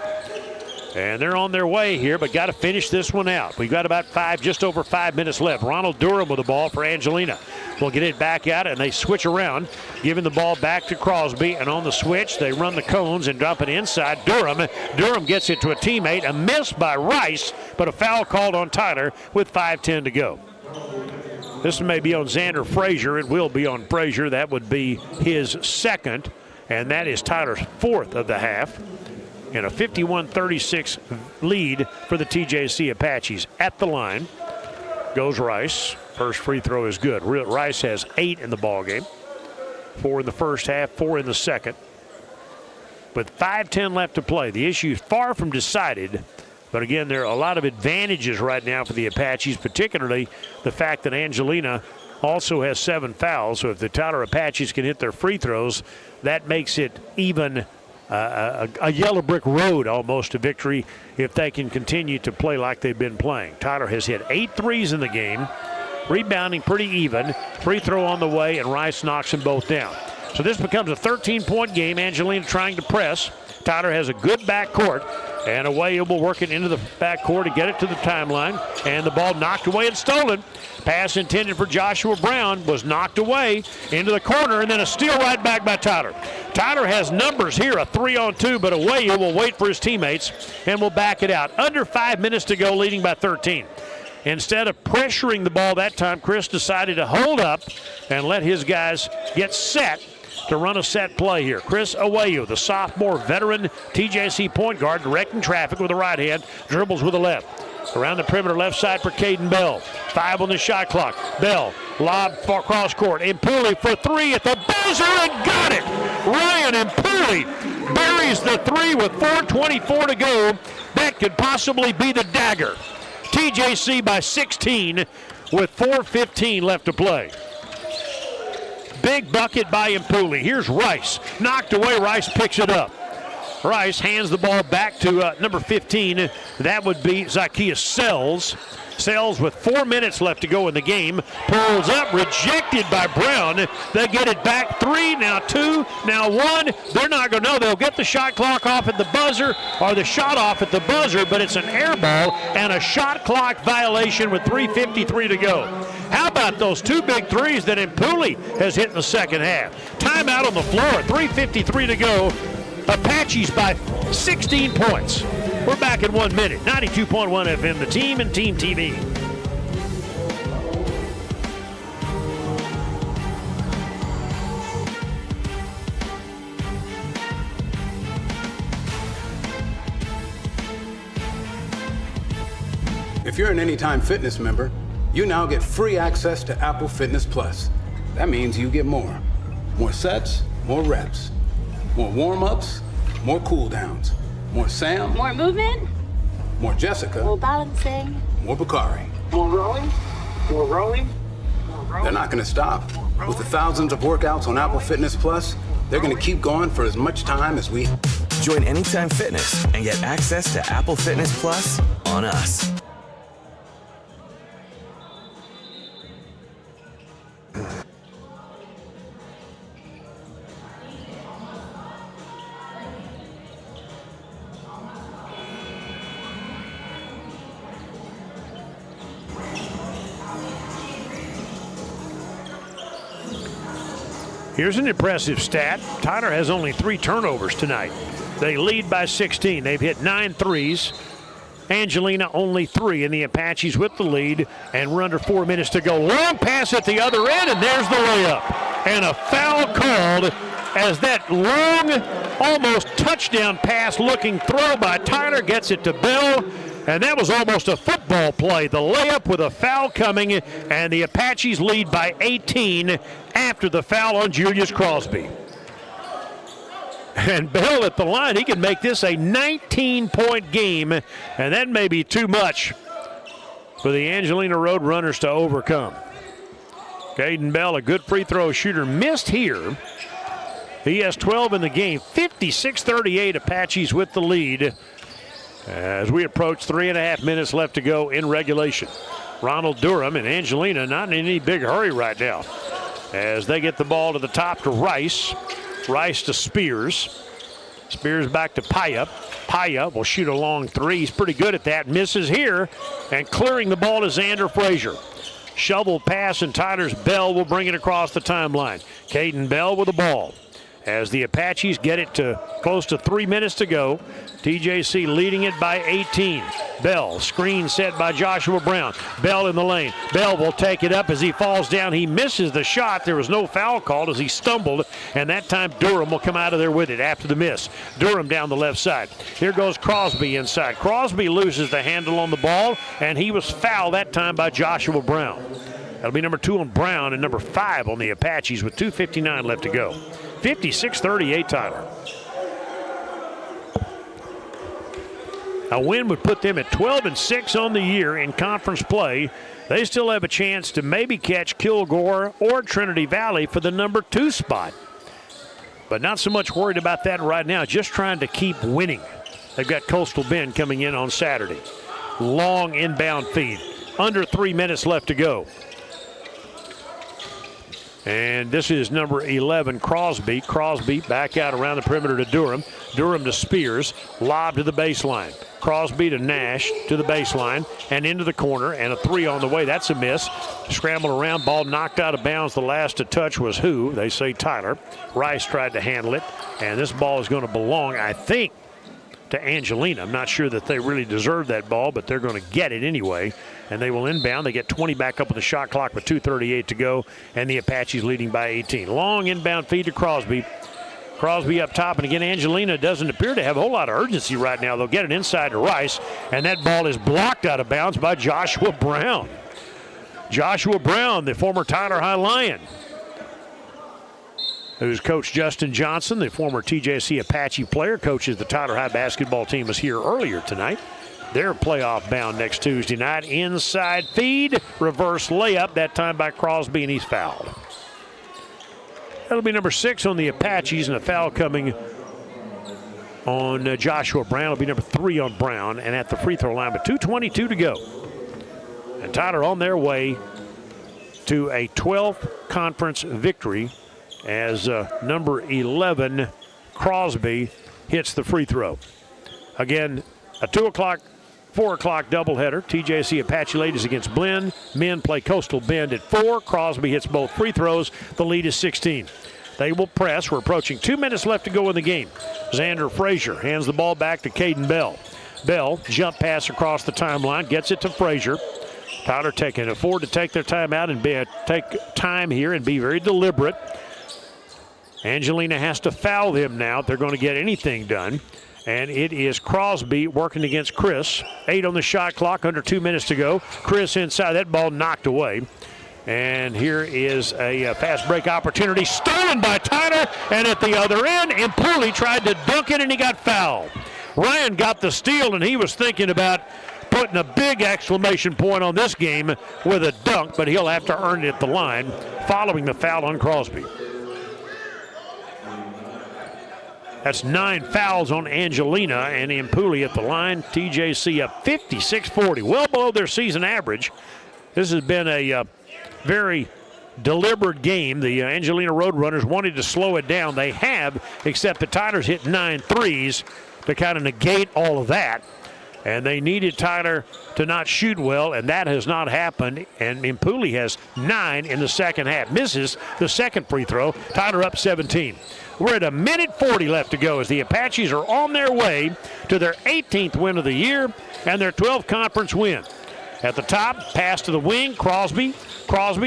And they're on their way here, but got to finish this one out. We've got about just over 5 minutes left. Ronald Durham with the ball for Angelina. We'll get it back out, and they switch around, giving the ball back to Crosby. And on the switch, they run the cones and drop it inside. Durham gets it to a teammate. A miss by Rice, but a foul called on Tyler with 5:10 to go. This may be on Xander Frazier. It will be on Frazier. That would be his second, and that is Tyler's 4th of the half. And a 51-36 lead for the TJC Apaches. At the line goes Rice. First free throw is good. Rice has 8 in the ballgame. 4 in the first half, 4 in the second. With 5:10 left to play, the issue is far from decided. But again, there are a lot of advantages right now for the Apaches, particularly the fact that Angelina also has 7 fouls. So if the Tyler Apaches can hit their free throws, that makes it even a yellow brick road almost to victory if they can continue to play like they've been playing. Tyler has hit 8 threes in the game, rebounding pretty even. Free throw on the way, and Rice knocks them both down. So this becomes a 13-point game. Angelina trying to press. Tyler has a good backcourt, and Awayu will work it into the backcourt to get it to the timeline. And the ball knocked away and stolen. Pass intended for Joshua Brown was knocked away into the corner, and then a steal right back by Tyler. Tyler has numbers here, a 3-on-2, but Awayu will wait for his teammates and will back it out. Under 5 minutes to go, leading by 13. Instead of pressuring the ball that time, Chris decided to hold up and let his guys get set to run a set play here. Chris Awayu, the sophomore veteran TJC point guard, directing traffic with the right hand, dribbles with the left. Around the perimeter left side for Caden Bell. 5 on the shot clock. Bell, lob for cross court. Impuli for 3 at the buzzer and got it. Ryan Impuli buries the 3 with 4:24 to go. That could possibly be the dagger. TJC by 16 with 4:15 left to play. Big bucket by Impuli. Here's Rice. Knocked away. Rice picks it up. Rice hands the ball back to number 15. That would be Zacchaeus Sells. Sells with 4 minutes left to go in the game. Pulls up, rejected by Brown. They get it back. 3, now 2, now 1. They're not going to know. They'll get the shot clock off at the buzzer, or the shot off at the buzzer, but it's an air ball and a shot clock violation with 3:53 to go. How about those 2 big threes that Impuli has hit in the second half? Timeout on the floor, 3:53 to go. Apaches by 16 points. We're back in 1 minute. 92.1 FM, the team and Team TV. If you're an Anytime Fitness member, you now get free access to Apple Fitness Plus. That means you get more. More sets, more reps. More warm-ups, more cool-downs. More Sam. More movement. More Jessica. More balancing. More Bakari. More rolling. More rolling. They're not going to stop. With the thousands of workouts on Apple Fitness Plus, they're going to keep going for as much time as we... Join Anytime Fitness and get access to Apple Fitness Plus on us. Here's an impressive stat. Tyler has only 3 turnovers tonight. They lead by 16. They've hit 9 threes. Angelina only 3, and the Apaches with the lead, and we're under 4 minutes to go. Long pass at the other end, and there's the layup. And a foul called as that long, almost touchdown pass looking throw by Tyler gets it to Bell, and that was almost a football play. The layup with a foul coming, and the Apaches lead by 18 after the foul on Julius Crosby. And Bell at the line, he can make this a 19-point game, and that may be too much for the Angelina Roadrunners to overcome. Caden Bell, a good free throw shooter, missed here. He has 12 in the game. 56-38, Apaches with the lead as we approach 3.5 minutes left to go in regulation. Ronald Durham and Angelina not in any big hurry right now as they get the ball to the top to Rice. Rice to Spears. Spears back to Paya. Paya will shoot a long 3. He's pretty good at that. Misses here, and clearing the ball to Xander Frazier. Shovel pass, and Tyler's Bell will bring it across the timeline. Caden Bell with the ball. As the Apaches get it to close to 3 minutes to go. TJC leading it by 18. Bell, screen set by Joshua Brown. Bell in the lane. Bell will take it up as he falls down. He misses the shot. There was no foul called as he stumbled, and that time Durham will come out of there with it after the miss. Durham down the left side. Here goes Crosby inside. Crosby loses the handle on the ball, and he was fouled that time by Joshua Brown. That'll be number 2 on Brown and number 5 on the Apaches with 2:59 left to go. 56-38 Tyler. A win would put them at 12-6 on the year in conference play. They still have a chance to maybe catch Kilgore or Trinity Valley for the number 2 spot. But not so much worried about that right now, just trying to keep winning. They've got Coastal Bend coming in on Saturday. Long inbound feed. Under 3 minutes left to go. And this is number 11, Crosby. Crosby back out around the perimeter to Durham. Durham to Spears. Lob to the baseline. Crosby to Nash to the baseline and into the corner, and a 3 on the way. That's a miss. Scrambled around, ball knocked out of bounds. The last to touch was who? They say Tyler. Rice tried to handle it, and this ball is going to belong, I think, to Angelina. I'm not sure that they really deserve that ball, but they're going to get it anyway. And they will inbound. They get 20 back up on the shot clock with 2:38 to go, and the Apaches leading by 18. Long inbound feed to Crosby. Crosby up top, and again, Angelina doesn't appear to have a whole lot of urgency right now. They'll get it inside to Rice, and that ball is blocked out of bounds by Joshua Brown. Joshua Brown, the former Tyler High Lion, who's coach Justin Johnson, the former TJC Apache player, coaches the Tyler High basketball team, was here earlier tonight. They're playoff bound next Tuesday night. Inside feed, reverse layup, that time by Crosby, and he's fouled. That'll be number 6 on the Apaches, and a foul coming on Joshua Brown. It'll be number 3 on Brown, and at the free throw line, but 2:22 to go. And Tyler on their way to a 12th conference victory as number 11, Crosby, hits the free throw. Again, a 2 o'clock, 4 o'clock doubleheader. TJC Apache ladies against Blinn. Men play Coastal Bend at 4. Crosby hits both free throws. The lead is 16. They will press. We're approaching 2 minutes left to go in the game. Xander Frazier hands the ball back to Caden Bell. Bell, jump pass across the timeline, gets it to Frazier. Tyler can afford to take their time out and take time here and be very deliberate. Angelina has to foul them now if they're going to get anything done. And it is Crosby working against Chris. 8 on the shot clock, under 2 minutes to go. Chris inside, that ball knocked away. And here is a fast break opportunity stolen by Tyler. And at the other end, Impuli tried to dunk it and he got fouled. Ryan got the steal and he was thinking about putting a big exclamation point on this game with a dunk, but he'll have to earn it at the line following the foul on Crosby. That's 9 fouls on Angelina and Impuli at the line. TJC up 56-40, well below their season average. This has been a very deliberate game. The Angelina Roadrunners wanted to slow it down. They have, except the Tyler's hit 9 threes to kind of negate all of that. And they needed Tyler to not shoot well, and that has not happened. And Impuli has 9 in the second half. Misses the second free throw. Tyler up 17. We're at a minute 40 left to go as the Apaches are on their way to their 18th win of the year and their 12th conference win. At the top, pass to the wing, Crosby,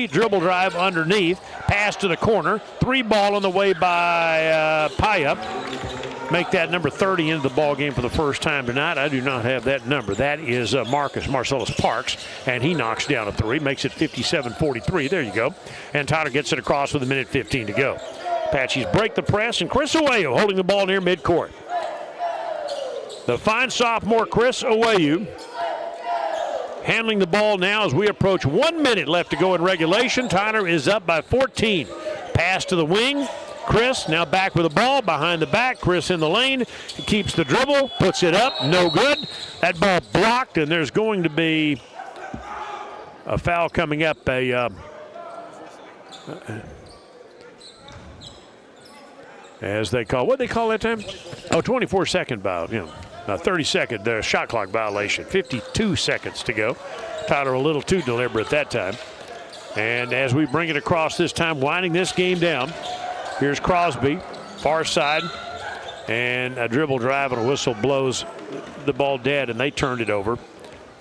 dribble drive underneath, pass to the corner, 3 ball on the way by Paya. Make that number 30 into the ball game for the first time tonight. I do not have that number. That is Marcellus Parks, and he knocks down a 3, makes it 57-43. There you go. And Tyler gets it across with a minute 15 to go. Apaches break the press, and Chris Awayu holding the ball near midcourt. The fine sophomore Chris Awayu handling the ball now as we approach 1 minute left to go in regulation. Tyler is up by 14. Pass to the wing. Chris now back with the ball behind the back. Chris in the lane. He keeps the dribble, puts it up, no good. That ball blocked, and there's going to be a foul coming up. As they call, what they call that time? 24-second foul. You know, a 30-second shot clock violation. 52 seconds to go. Tyler a little too deliberate that time. And as we bring it across this time, winding this game down, here's Crosby, far side, and a dribble drive and a whistle blows the ball dead, and they turned it over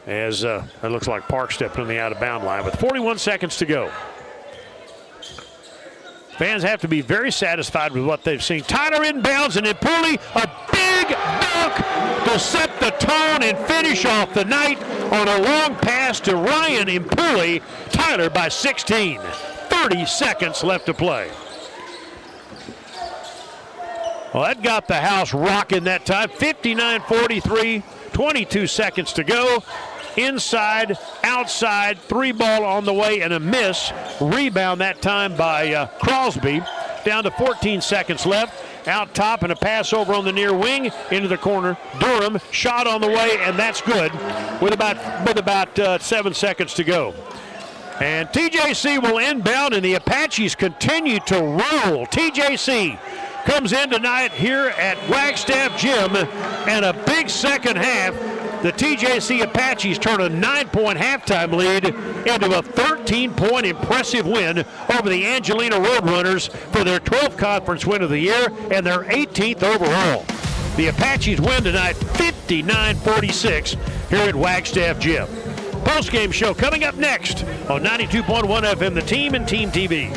as it looks like Park stepped on the out-of-bound line with 41 seconds to go. Fans have to be very satisfied with what they've seen. Tyler inbounds, and Impuli, a big dunk to set the tone and finish off the night on a long pass to Ryan Impuli. Tyler by 16. 30 seconds left to play. Well, that got the house rocking that time. 59-43, 22 seconds to go. Inside, outside, 3 ball on the way and a miss. Rebound that time by Crosby. Down to 14 seconds left. Out top and a pass over on the near wing into the corner. Durham shot on the way, and that's good with about 7 seconds to go. And TJC will inbound, and the Apaches continue to roll. TJC comes in tonight here at Wagstaff Gym, and a big second half. The TJC Apaches turn a 9-point halftime lead into a 13-point impressive win over the Angelina Roadrunners for their 12th conference win of the year and their 18th overall. The Apaches win tonight 59-46 here at Wagstaff Gym. Post-game show coming up next on 92.1 FM, The Team and Team TV.